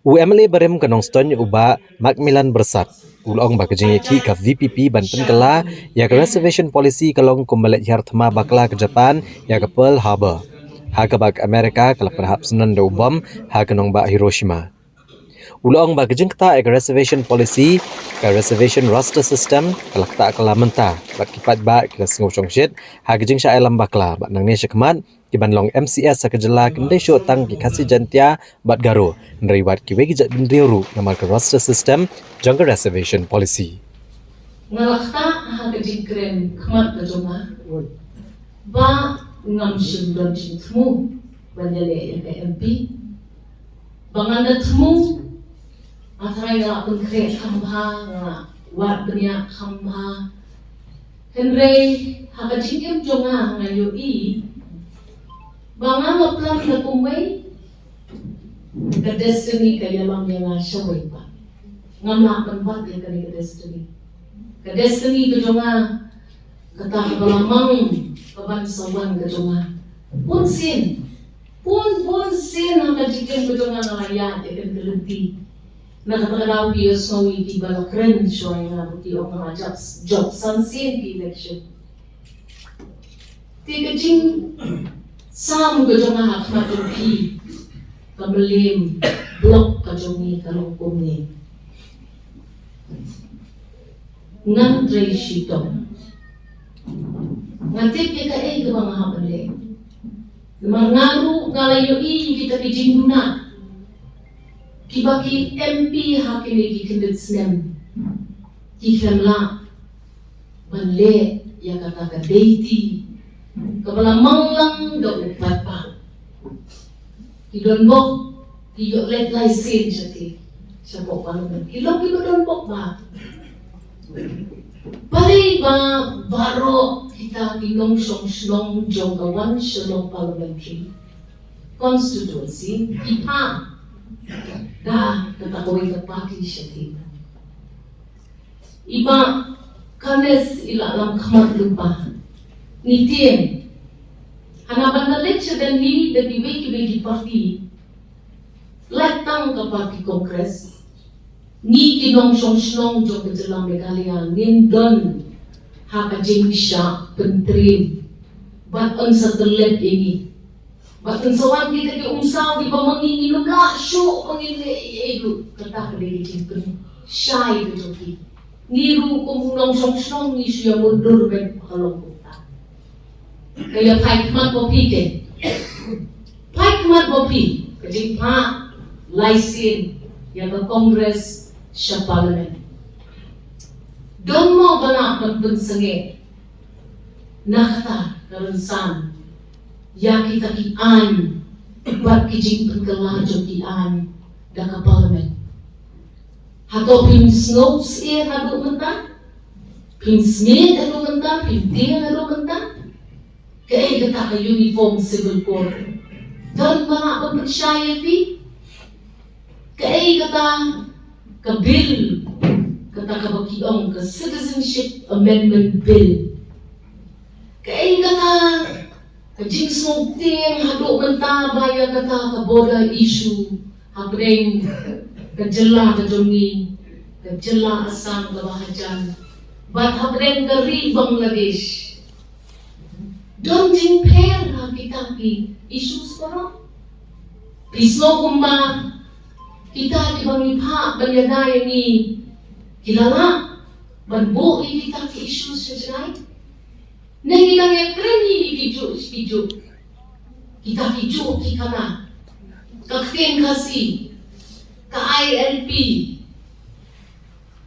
UMLA barem kanong ston uba Macmillan bersat. Ulong ba kejeng ki ka VPP ban penkala ya ka reservation policy kalong kumbalet yar thama bakla ke Japan ya ka Pearl Harbor. Ha ka bak Amerika kala perhaps nan do bom ha kanong ba Hiroshima. Ulong ba kejeng kata ek reservation policy ka reservation roster system kala kata kala menta bat kipat ba kila singo chongshit ha kejeng sya alam bakla bat nang ne syakmat kiban long MCS sa kejela kimdai syo tang ki kasi jantia bat garo ndri wat ki wegi jat bindriuru namar ka roster system jang reservation policy. Ngalakta ha kejeng kren kmat ka joma ba ngam shim don shim tmu bandele ya ka MP banganda tmu Atrai nga pun kre khamha nga wat benya khamha Henry haka jingkem jonga nga yo I banga ngaplan na kumway ka destiny kaya lang nga shaway pa ngamla pan bat ya ka destiny ka jonga kata balamang kabansawan ka jonga punsin haka jingkem ka jonga nga raya ya kan kelenti nakatalaw kiyo sa wiki balakren siya nga buti o mga job sansin ki election. Ti kajing sam gajong nga hakmat yung ki kamalim blok kajong ni kalungkong ni ngan tray shito ngatip ya ka ka mga hapale mangaru ngalayo kita kijing guna Kibaki MP hakini kikindet snem kikemla banle ya kata ka deity kabala manglang da upat pa kidon bok kiyo let license jati sa po panuman kilo don bok ba pare ba baro kita kinong song jonggawan shalom parliamentary constituency ipa dah katakoy ka party siya tina. Iba kanes ilalang kamat lupa. Nitien. Hanapan na siya dan ni dati party. Latang ka party kongres. Ni kinong song jo kejelang megalia nindon haka jing siya pentrim. Bat on sa telet ini. Bahkan sawan kita ke umsaw di pamangingi nula syo pangili ego kata kali jingken shy bejoki niru kumunong song ni siya mundur ben kalong kota kaya paikmat popike paikmat popi kajing pa laisin yang ke kongres siya parliament don mo bala magbensange nakata karansan ya kita kian buat kijing pengkelajo kian da parliament hato pin snopes hado menta pin smith hado menta pin dia hado menta kaya kita ka uniform civil code dan mga pagsyaya fi kaya kita ka bill kata ka bakiong ka citizenship amendment bill kaya kita kajing sungting hadok menta baya kata ka border issue hapring kajela kajongi kajela asam kabahajan bat hapring kari Bangladesh don't compare kita ki issues para pisno kumba kita di bangipa banyadaya ni kilala banbo kita ki issues sejarah Neng ilang yang kreni video kita video kita na kakten kasi ka ILP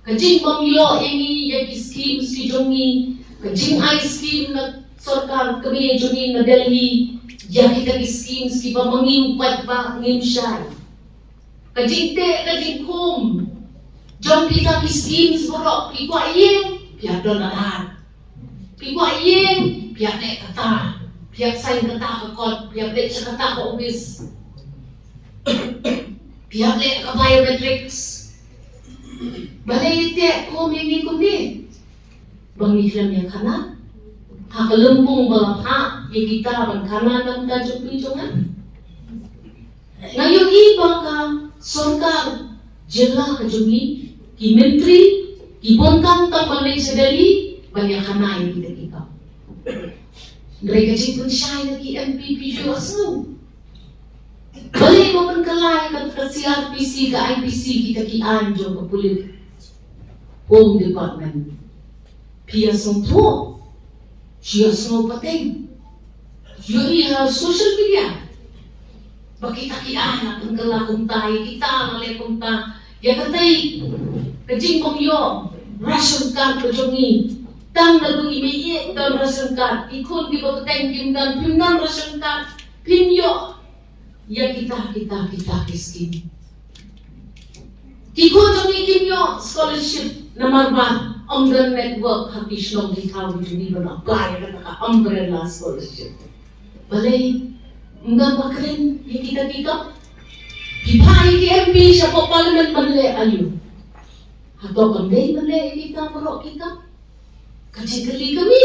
kajing pamyo ini yang scheme si jongi kajing I scheme na sarkar kami joni na Delhi ya kita scheme ski pa mangiupat pa ngimshay kajing te kajing kum jom kita schemes borok ikwa yen piado na Pigwa yen, pihak dek kata, pihak saing kata kekot, pihak dek kata ke office, pihak dek ke biometrics. Balai dek kum ini kum ni, Bangiklan yang kana, hakalempung balapha, yang kita bangkana nam tajuk pinjongan. Ngayon iba ka sorkar jela kajungi, ki menteri, ki bongkang tang balik sedali, banyak kana yang kita kita. Mereka jipun syai lagi MPP juga semua. Balik maupun kelai ke CRPC ke IPC kita ki anjo ke pulit Home Department. Pia semua, dia semua penting. Dia social media. Bagi kita anak engkala kuntai kita malay kunta. Ya katai kajing kongyo ration card kejongi. Tang lagu imiye dan ration card. Ikon di bawah tangkim dan pimnan ration card. Pinyo. Ya kita miskin. Kiko jongi kimyo scholarship namarban umbrella network habis nong di tahu juni bana apply ka umbrella scholarship. Balay enggak bakren ya kita Dipai ke MP siapa parlimen balay ayu. Atau kandai balay kita perok kita. Kacikali kami.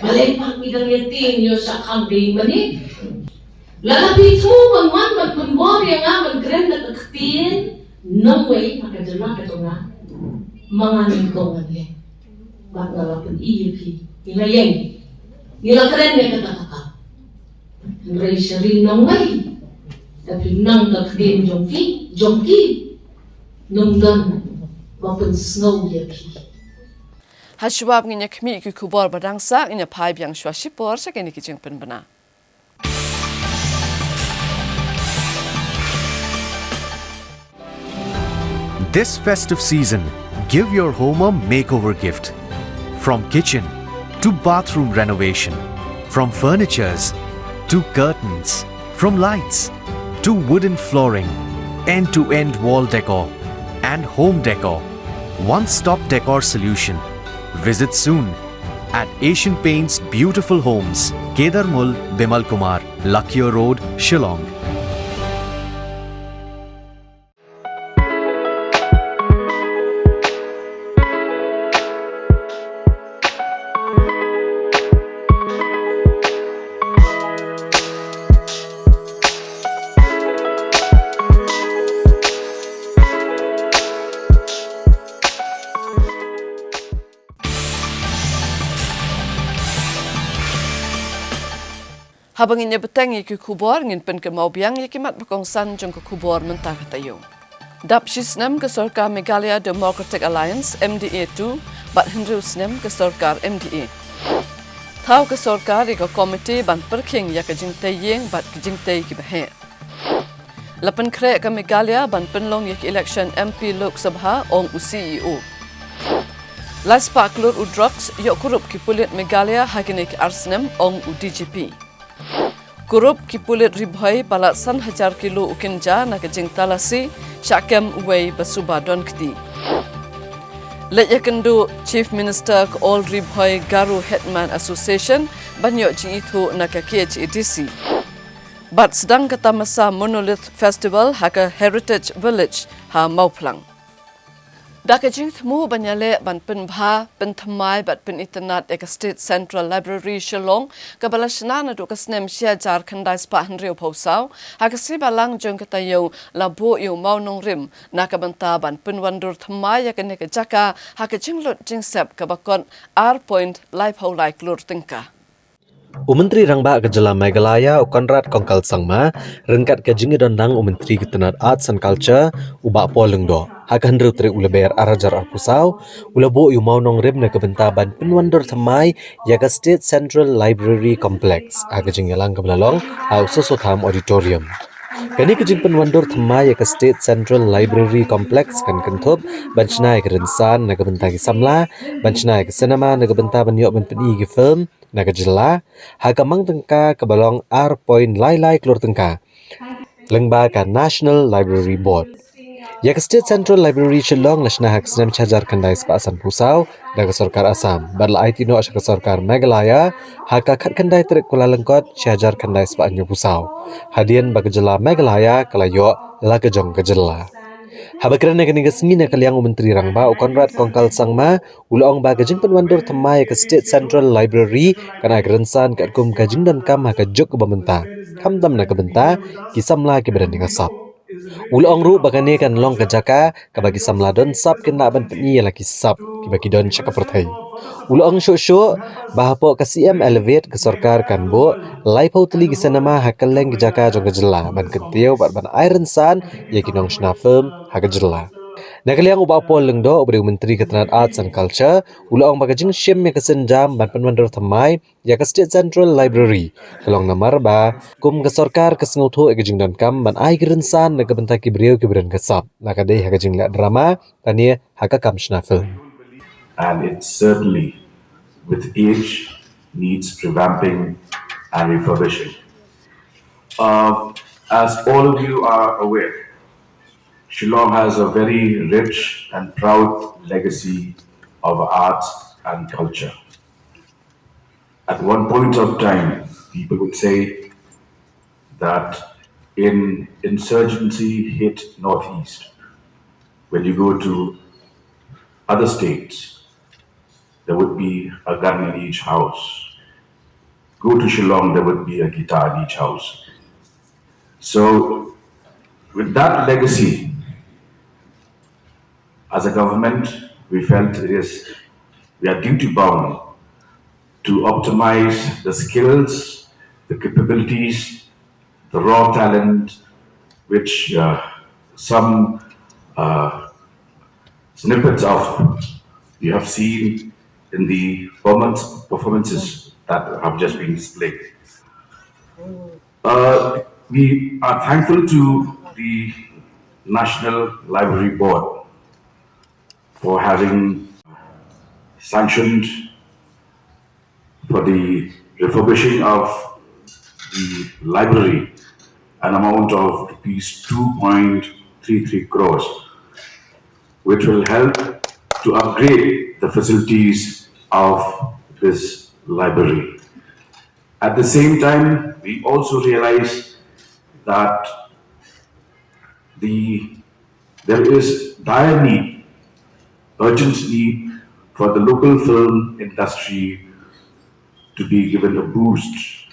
Balay pang midang yatin yo sa kandai mani. Lalapi tu bangwan berpenbor yang aman keren na kaktin naway makadala ka tunga manganin ko ngale bak ngalapun iyapi nilayeng nila keren na katakaka nray syari naway tapi nang kaktin jongki nungdan wapun snow yapi Hashwab nginya kmi ki kubor badangsa nginya pai biang shwashipor sa kini kijing penbena. This festive season, give your home a makeover gift. From kitchen to bathroom renovation, from furnitures to curtains, from lights to wooden flooring, end-to-end wall decor and home decor. One-stop decor solution. Visit soon at Asian Paints Beautiful Homes, Kedarmul, Bimal Kumar, Lakhiya Road, Shillong. Habang inya betang iki kubor ngin pen ke mau biang iki mat bakongsan jong ke kubor mentah katayo. Dap sisnem ke Sorkar Meghalaya Democratic Alliance MDA2 bat Hindu snem ke Sorkar MDA. Thau ke Sorkar iko komite ban perking ya ke jingtai yeng bat ke jingtai ki bahe. Lapan krek ke Meghalaya ban penlong yak election MP Lok Sabha ong CEO. Las pak lur udrox yok kurup ki pulit Meghalaya hakinik arsnem ong DGP. Kurup ki pulit ribhoi balat 1,000 kilo ukinja na kejing talasi syakem uwei basuba don kti. Let yakendu Chief Minister ke all ribhoi Garu Headman Association banyok jing itu na ke KHEDC. Bat sedang kata masa Monolith Festival haka Heritage Village ha Mauplang. Dakajing temu banyale ban penbha pentamai bat pen internet ek State Central Library Shillong kabalashna na do kasnem sia jar khandai spa hanrio phosau hakasi balang jong katayo labo yo maunong rim nakabanta ban penwandur thamai ya kene ke jaka hakajing lot jing sep kabakon R point live how like lur tingka. Umentri Rangba Kejala Meghalaya Konrad Kongkal Sangma rengkat ke jingi dondang Umentri Ketenat Arts and Culture ubak polengdo hakan rutri uleber arajar arpusau ulabo yu maunong rib na kebentaban penwandor thamai yaga State Central Library Complex aga jingi lang kebelalong au sosotham auditorium. Kani kejing penwandor thamai yaga State Central Library Complex kan kentup banchnai ke rensan na kebentagi samla banchnai ke cinema na kebentar banyok benpeni ke film naga jela hagamang tengka kebalong R point lai klur tengka lengba ka National Library Board ya ke State Central Library Shillong nasna hak senam chajar kandai sepasan pusau daga Sorkar Assam badla IT no asya Sorkar Meghalaya haka khat kandai terik Kuala Lengkot chajar kandai sepasan pusau hadian bagi jela Meghalaya kalayo la kejong kejela Habakran na kaniga singin na kaliang Menteri Rangba o Konrad Kongkal Sangma uloong ba kajing penwandur temai ke State Central Library kana kerensan kat kum kajing dan kam ha kajuk bamenta kamdam na kebenta kisamla ke berani ngasap uloong ru bakane kan long kajaka kabagi samla don sap kena ban peni laki sap kibaki don chakaperthai uloong syo bahapo ka CM elevate ke sarkar kan bo laipau teli gisanama hakaleng kejaka jong kejela ban kentiau ban iron san ye kinong shna film hakajela nakaliang uba pol lengdo ubri menteri ketenaga arts and culture uloong bagajing shim me kesenjam ban penwandor thamai ya ke State Central Library kelong namar ba kum ke sarkar ke sengutho egajing dan kam ban ai gerensan na kebentaki beriau kibren kesap nakadai hakajing la drama tania hakakam shna film. And it certainly, with age, needs revamping and refurbishing. As all of you are aware, Shillong has a very rich and proud legacy of art and culture. At one point of time, people would say that in insurgency hit Northeast, when you go to other states, there would be a gun in each house. Go to Shillong, there would be a guitar in each house. So, with that legacy, as a government, we felt we are duty bound to optimize the skills, the capabilities, the raw talent, which some snippets of you have seen in the performances that have just been displayed. We are thankful to the National Library Board for having sanctioned for the refurbishing of the library an amount of rupees 2.33 crores, which will help to upgrade the facilities of this library. At the same time, we also realize that there is dire need, urgent need for the local film industry to be given a boost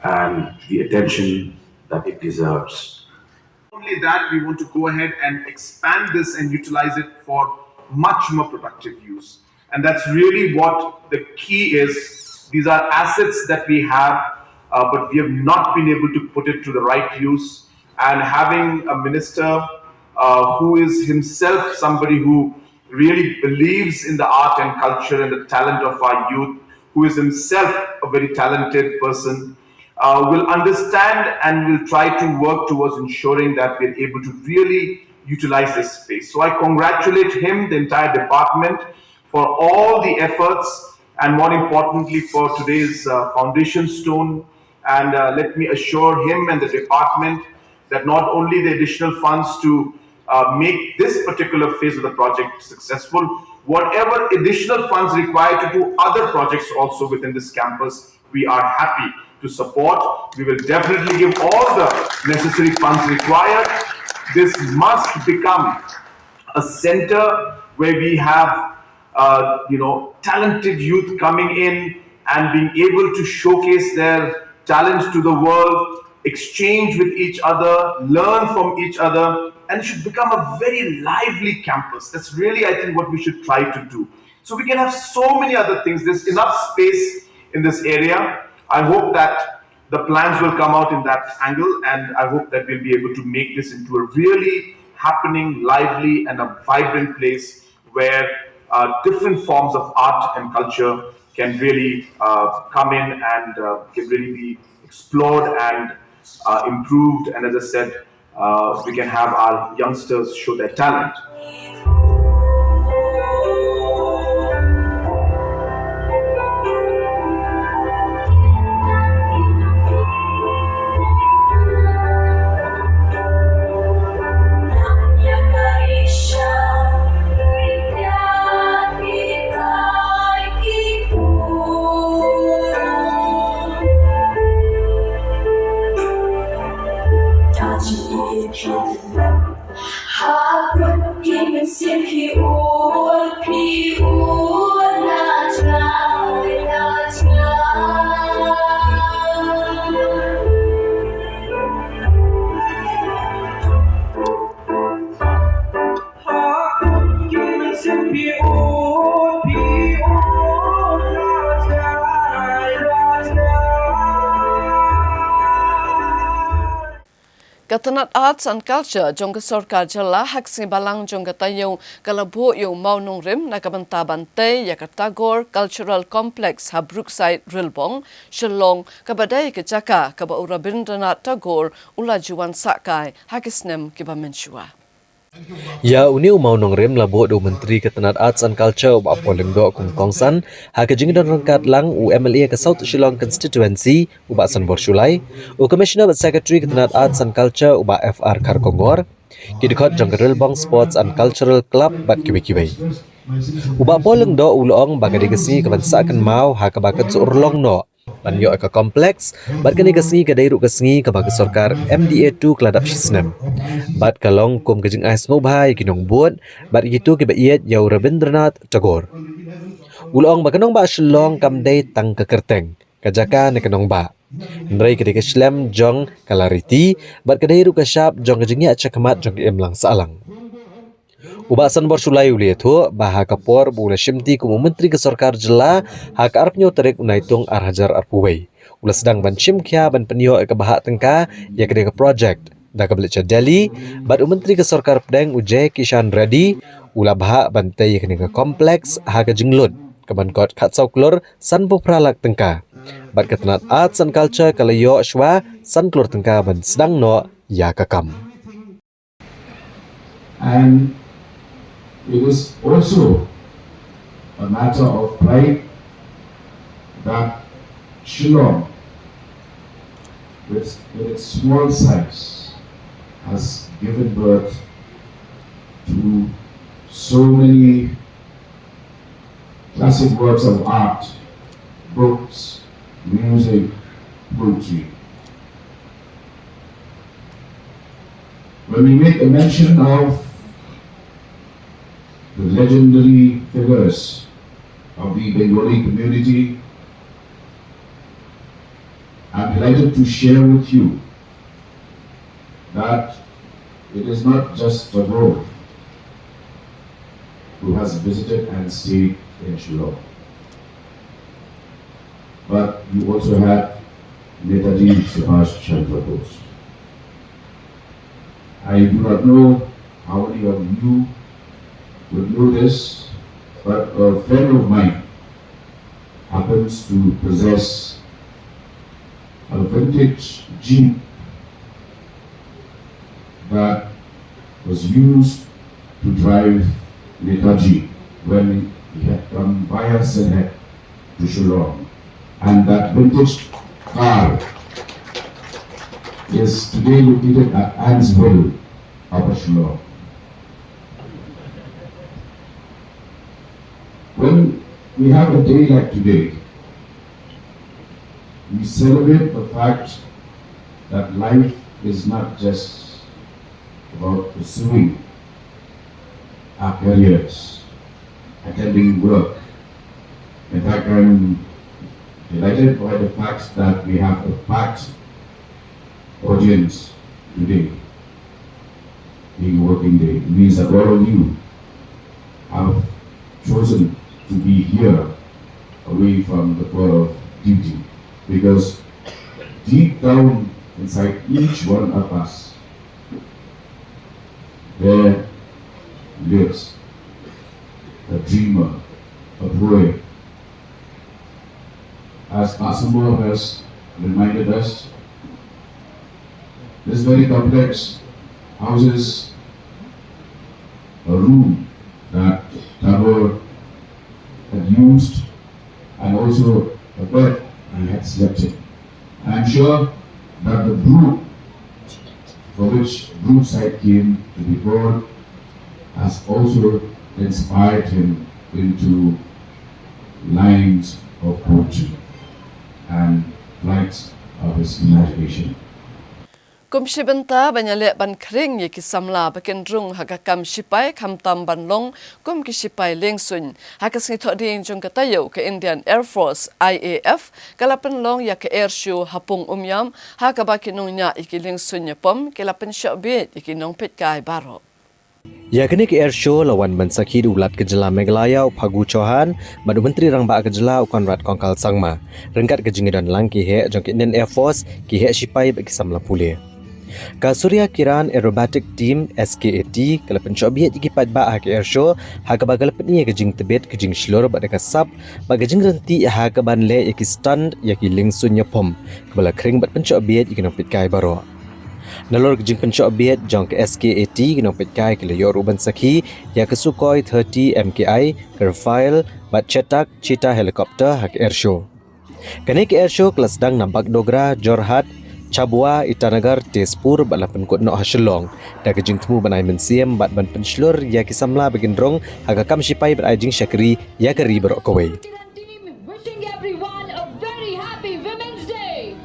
and the attention that it deserves. Not only that, we want to go ahead and expand this and utilize it for much more productive use. And that's really what the key is. These are assets that we have, but we have not been able to put it to the right use. And having a minister who is himself somebody who really believes in the art and culture and the talent of our youth, who is himself a very talented person, will understand and will try to work towards ensuring that we're able to really utilize this space. So I congratulate him, the entire department, for all the efforts and more importantly for today's foundation stone. And let me assure him and the department that not only the additional funds to make this particular phase of the project successful, whatever additional funds required to do other projects also within this campus, we are happy to support. We will definitely give all the necessary funds required. This must become a center where we have talented youth coming in and being able to showcase their talents to the world, exchange with each other, learn from each other, and it should become a very lively campus. That's really, I think, what we should try to do. So we can have so many other things. There's enough space in this area. I hope that the plans will come out in that angle, and I hope that we'll be able to make this into a really happening, lively, and a vibrant place where different forms of art and culture can really come in and can really be explored and improved. And as I said, we can have our youngsters show their talent. Hard Katanat Arts and Culture jong kesorkar jela hak si balang jong katayo kalabo yung maunong rim na kabanta-bantay ya Tagore Cultural Complex ha Brookside Rilbong Shillong kabadai kejaka kaba Rabindranath Tagore ula juan sakai hakisnem kiba menshua. Ya uni umau nong rem labo do Menteri Ketenat Arts and Culture ba poleng do kung kongsan ha kejing dan rangkat lang u MLA ke South Shillong Constituency u ba San Borsulai u Commissioner Secretary Ketenat Arts and Culture u ba FR Karkongor kidikot jong Rilbong Sports and Cultural Club bat kiwi-kiwi u ba poleng do ulong bagadi gesi kebansakan mau ha kebakat surlong no banyo ka kompleks bat kani gasni ka dairu gasni ka bag sarkar MDA2 kladap sisnem bat kalong kum kajing ais ngobhai kinong buat bat gitu ki baiet yau Rabindranath Tagore ulong bakanong ba Shillong kamdai tang ka kerteng kajaka ne kanong ba nrai ka dikaslam jong kalariti bat ka dairu ka syap jong kajingya chakamat jong emlang salang Ubasan Borsulai ulietu baha kapor bula shimti kumu menteri ke sarkar jela hak arpnyo Tarik unaitung arhajar arpuwei. Ula sedang ban shimkya ban penyo ke baha tengka ya ke project. Da ke belicha Delhi bat menteri ke sarkar pedang uje Kishan Reddy ula baha bantai ke kompleks ha ke jinglun ke ban kot khatsau klor san popralak tengka. Bat Ketenat Arts and Culture kalayo shwa san klor tengka ban sedang no ya kakam. And it is also a matter of pride that Shillong, with its small size, has given birth to so many classic works of art, books, music, poetry. When we make a mention of the legendary figures of the Bengali community, I'm delighted to share with you that it is not just Tagore who has visited and stayed in Shillong, but you also had Netaji Subhash Chandra Bose. I do not know how many of you will know this, but a friend of mine happens to possess a vintage Jeep that was used to drive Netaji when he had come via Senhet to Shillong. And that vintage car is today located at Ansville, Upper Shillong. When we have a day like today, we celebrate the fact that life is not just about pursuing our careers, attending work. In fact, I'm delighted by the fact that we have a packed audience today, being a working day. It means that all of you have chosen to be here away from the call of duty, because deep down inside each one of us there lives a dreamer, a poet. As Asamo has reminded us, this very complex houses a room that Tagore had used, and also a bed he had slept in. I am sure that the brood for which Brookside came to be born has also inspired him into lines of poetry and flights of his imagination. Kum shibenta banyale ban kring ye kisamla bakin rung hagakam shipai kamtam banlong kum kishipai lengsun hakas ni thoding jung katayo ke Indian Air Force IAF kalapan long ya ke air show hapung umyam hakabakinung nya ikilengsun yapom kelapan shobit ikinong pitkai baro. Ya kini ke air show lawan mensakhi ulat kejela Meghalaya Phagu Chauhan madu menteri rang ba kejela Konrad Kongkal Sangma rengkat kejingidan lang ki he jong Indian Air Force ki he sipai bekisam lapule ka Surya Kiran Aerobatic Team SKAT kala pencobiat ki pat ba ke air show ha ka bagal petni kejing tebet kejing shlor ba ka sap ba kejing renti ha ka ban le ki stand ya ki lingsun ya pom kala kring bat pencobiat ki nopit kai baro Nalor kejing pencobiat jong ke SKAT kinong petkai ke leyor uban sakhi ya ke Sukhoi 30 MKI ke Rafale bat cetak cita helikopter hak air show. Kini ke air show kelas dang nampak Dogra, Jorhat, Chabua, Itanagar, Tezpur bat lapan kot nok hasilong. Da kejing temu banai mensiem bat ban penslur ya ke samla begin rong hak kam sipai bat ajing syakri ya ke riberok kawai. Wishing everyone a very happy Women's Day.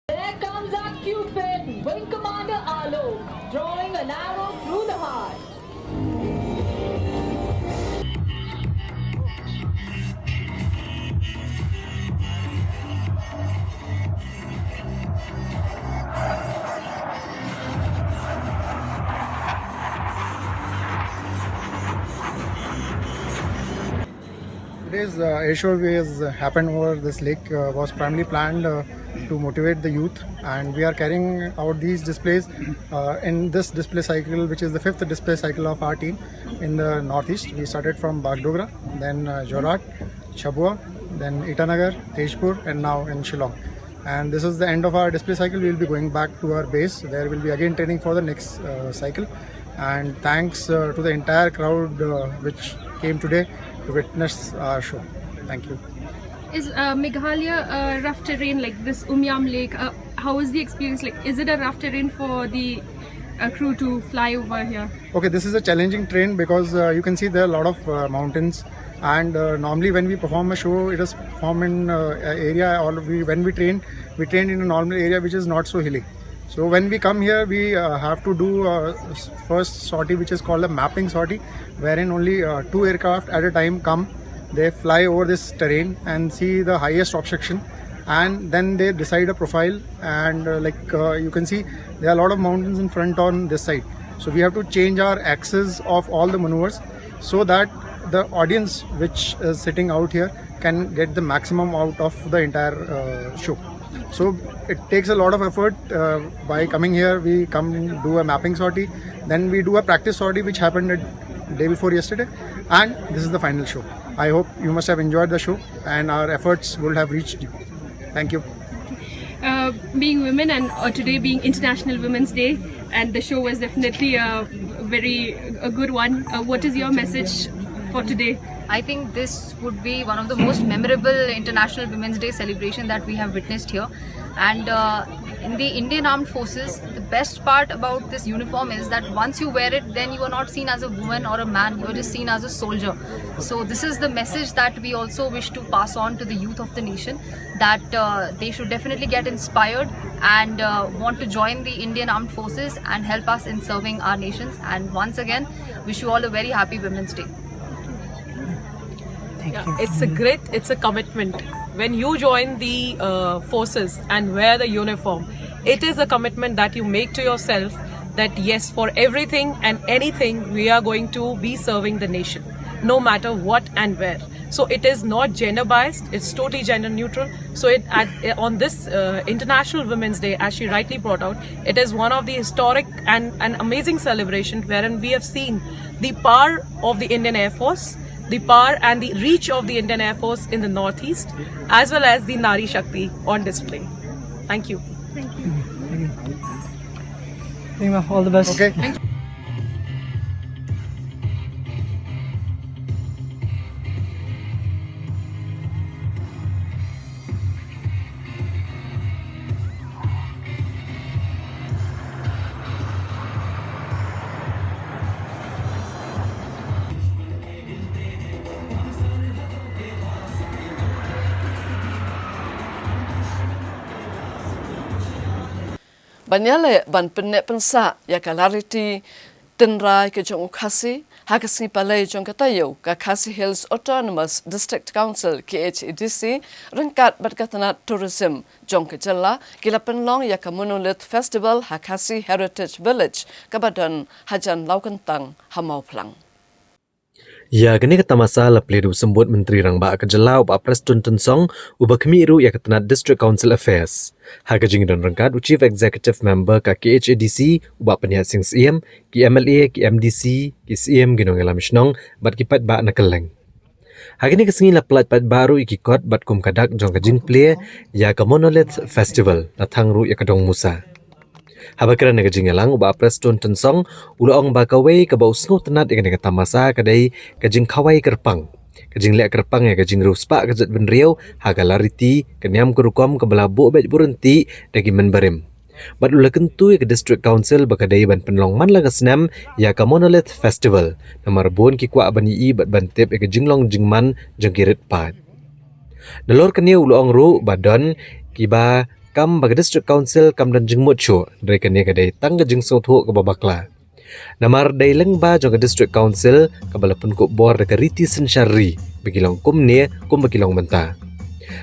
There comes our Cupid, Wing Commander Alok, drawing an arrow through the heart. Today's air show has happened over this lake was primarily planned to motivate the youth, and we are carrying out these displays in this display cycle, which is the 5th display cycle of our team in the northeast. We started from Bagdogra, then Jorat, Chabua, then Itanagar, Tezpur, and now in Shillong. And this is the end of our display cycle. We will be going back to our base, where we'll be again training for the next cycle. And thanks to the entire crowd which came today to witness our show. Thank you. Is Meghalaya rough terrain like this Umyam Lake? How is the experience like? Is it a rough terrain for the crew to fly over here? Okay, this is a challenging terrain because you can see there are a lot of mountains, and normally when we perform a show, it is performed in area, or when we train in a normal area which is not so hilly. So when we come here, we have to do first sortie, which is called a mapping sortie, wherein only 2 aircraft at a time come. They fly over this terrain and see the highest obstruction, and then they decide a profile. And you can see, there are a lot of mountains in front on this side. So we have to change our axis of all the maneuvers so that the audience which is sitting out here can get the maximum out of the entire show. So it takes a lot of effort. By coming here, we come do a mapping sortie, then we do a practice sortie which happened day before yesterday, and this is the final show. I hope you must have enjoyed the show and our efforts will have reached you. Thank you. Being women and today being International Women's Day, and the show was definitely a good one. What is your message for today? I think this would be one of the most memorable International Women's Day celebration that we have witnessed here. And in the Indian Armed Forces, the best part about this uniform is that once you wear it, then you are not seen as a woman or a man, you are just seen as a soldier. So this is the message that we also wish to pass on to the youth of the nation, that they should definitely get inspired and want to join the Indian Armed Forces and help us in serving our nations. And once again, wish you all a very happy Women's Day. It's a commitment. When you join the forces and wear the uniform, it is a commitment that you make to yourself that yes, for everything and anything, we are going to be serving the nation, no matter what and where. So it is not gender biased, it's totally gender neutral. So on this International Women's Day, as she rightly brought out, it is one of the historic and an amazing celebration wherein we have seen the power of the Indian Air Force, the power and the reach of the Indian Air Force in the Northeast, as well as the Nari Shakti on display. Thank you. Thank you. All the best. Okay. Banyale ban penne pensa ya kalariti tenrai ke jong khasi hakasni palai jong katayo ka Khasi Hills Autonomous District Council KHDC rengkat berkatanat tourism jong kejala kila penlong ya ka monolith festival Hakasi Heritage Village kabadan hajan laukentang hamau plang. Ya, kini kata masa lepledu sembut Menteri Rangba Kejelau Pak Preston Tensong ubah kemiru ya ketenat District Council Affairs. Harga jing dan rengkat Chief Executive Member ka KHADC ubah penyihat sing SIM, ki MLA, ki MDC, ki SIM ginong elam misnong bat kipat ba nakeleng. Hari ini kesengi la pelat pat baru ikikot bat kum kadak jong kajing play ya ke Monolith Festival datang ru ya kedong Musa. Habakira na kajing elang ubah Preston Tensong uloong bakawai ke bau snow tenat ikan kata masa kadai kajing kawai kerpang. Kajing lek kerpang ya kajing ruspa kajat benriau haga lariti kenyam kerukom ke belabuk bet berhenti dagi menbarim. Bat ula kentu ya ke District Council bakadai ban penlong man laga senam ya ke Monolith Festival. Nama rebun ki kuak ban ii bat bantip ya kajing long jingman jeng kirit pat. Nalor kenia uloong ru badan kiba kam bagi District Council kam dan jeng mucho dari kenia kadai tangga jeng sotu ke babakla. Namar dai lengba jong ke District Council kabalapun kuk bor dekat riti sensyari begilong kum ne kum begilong mentah.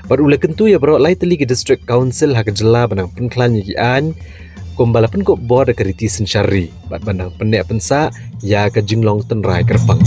Barula kentu ya bro lai teli ke District Council hak jela benang penklan yi an kum balapun kuk bor dekat riti sensyari bat benang pendek pensa ya ke jinglong tenrai kerpang.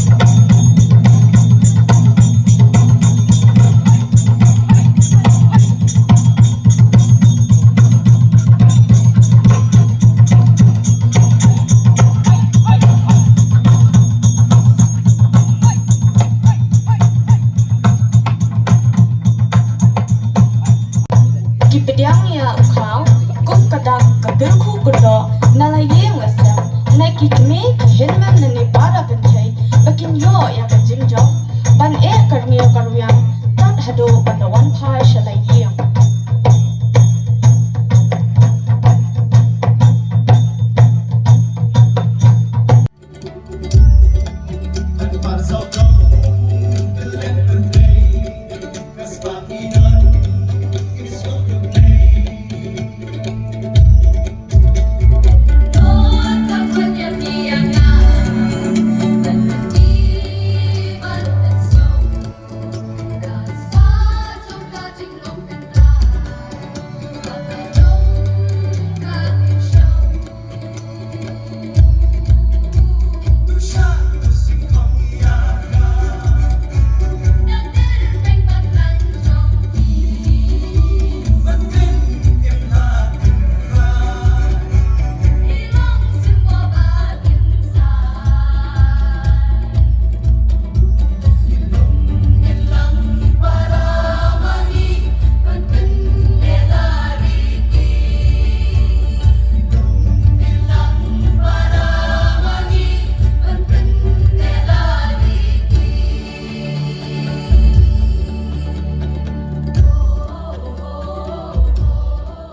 Headman ni para bentai bakin yo ya ka jingjo ban karniyo karuyang tat hado ban wan phai shalai yeng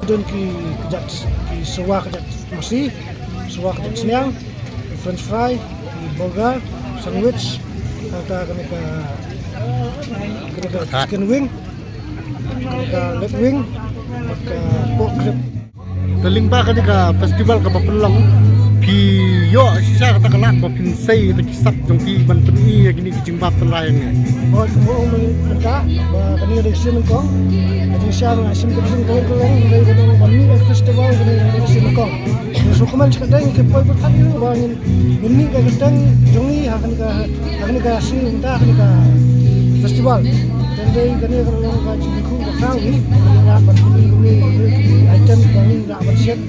dan ki sewa kejat masih sewa kejat siang french fry burger sandwich kata chicken wing kata leg wing kata pork rib teling ba ka festival ka papelong ki yo sisa kata kalat ba pinsay ta kisap jong ki ban peni gini kijing bab tenrai ni oh mo kata ba kani ada sim kong jadi siapa sim kijing kong dari bani festival dari sim kong so kuman kadang ke poi berkat ni ba ni ka kadang jongi akan ka sim ta akan ka festival dan dari kani kalau ka jiku ka kau ni ya ban ni item bani dak bersiap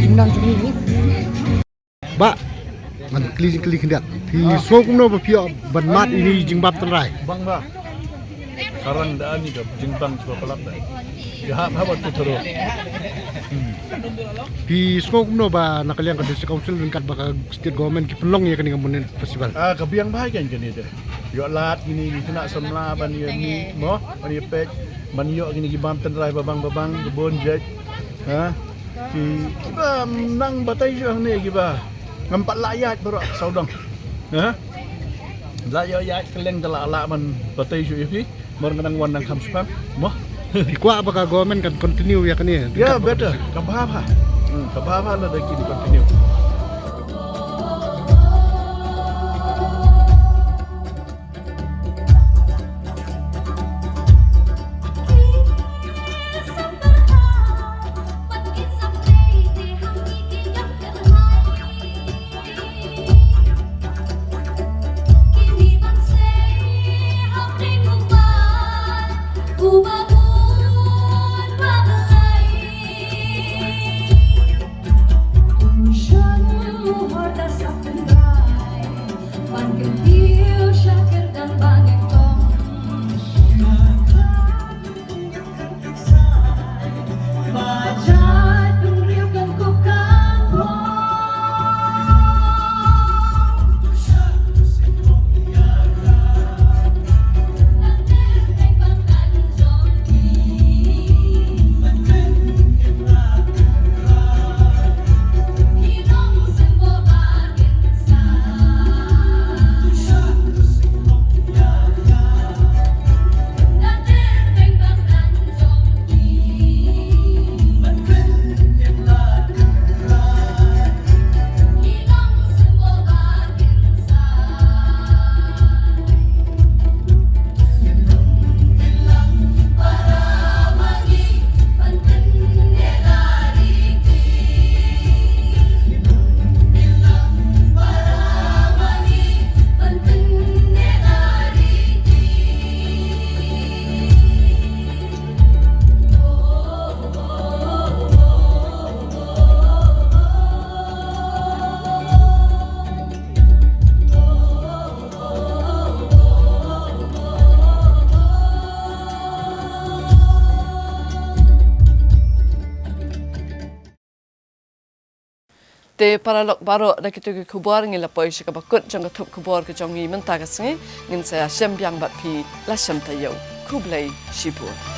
jinang jongi ni ba man kli hendak thì số cũng đâu mà phía bẩn mát ini jing bab tenrai bang ba sekarang dah ni dah jing bang sebab pelak dah ya apa tu terus thì số cũng đâu ba nak kalian ke District Council dengan baka state government ki pelong ya kan dengan festival kebiang baik kan jadi deh yo lat gini kena semla ban ni mo ban ni pej ban yo gini ki bam tenrai babang kebun jet ha ki ba nang batai jo ni ki ba ngampat layat baru saudang ha layat keleng telak man batai jo yapi baru kadang wan nang kham spam mo kuat apakah government kan continue ya kan ni ya better kan apa Kababa na lagi continue. Te paralok baro da kitu ke kubar ngila poi shika bakut jang thup kubar ke jongi menta ka singi ngin saya syam byang bat phi la syam tayo kublai shipur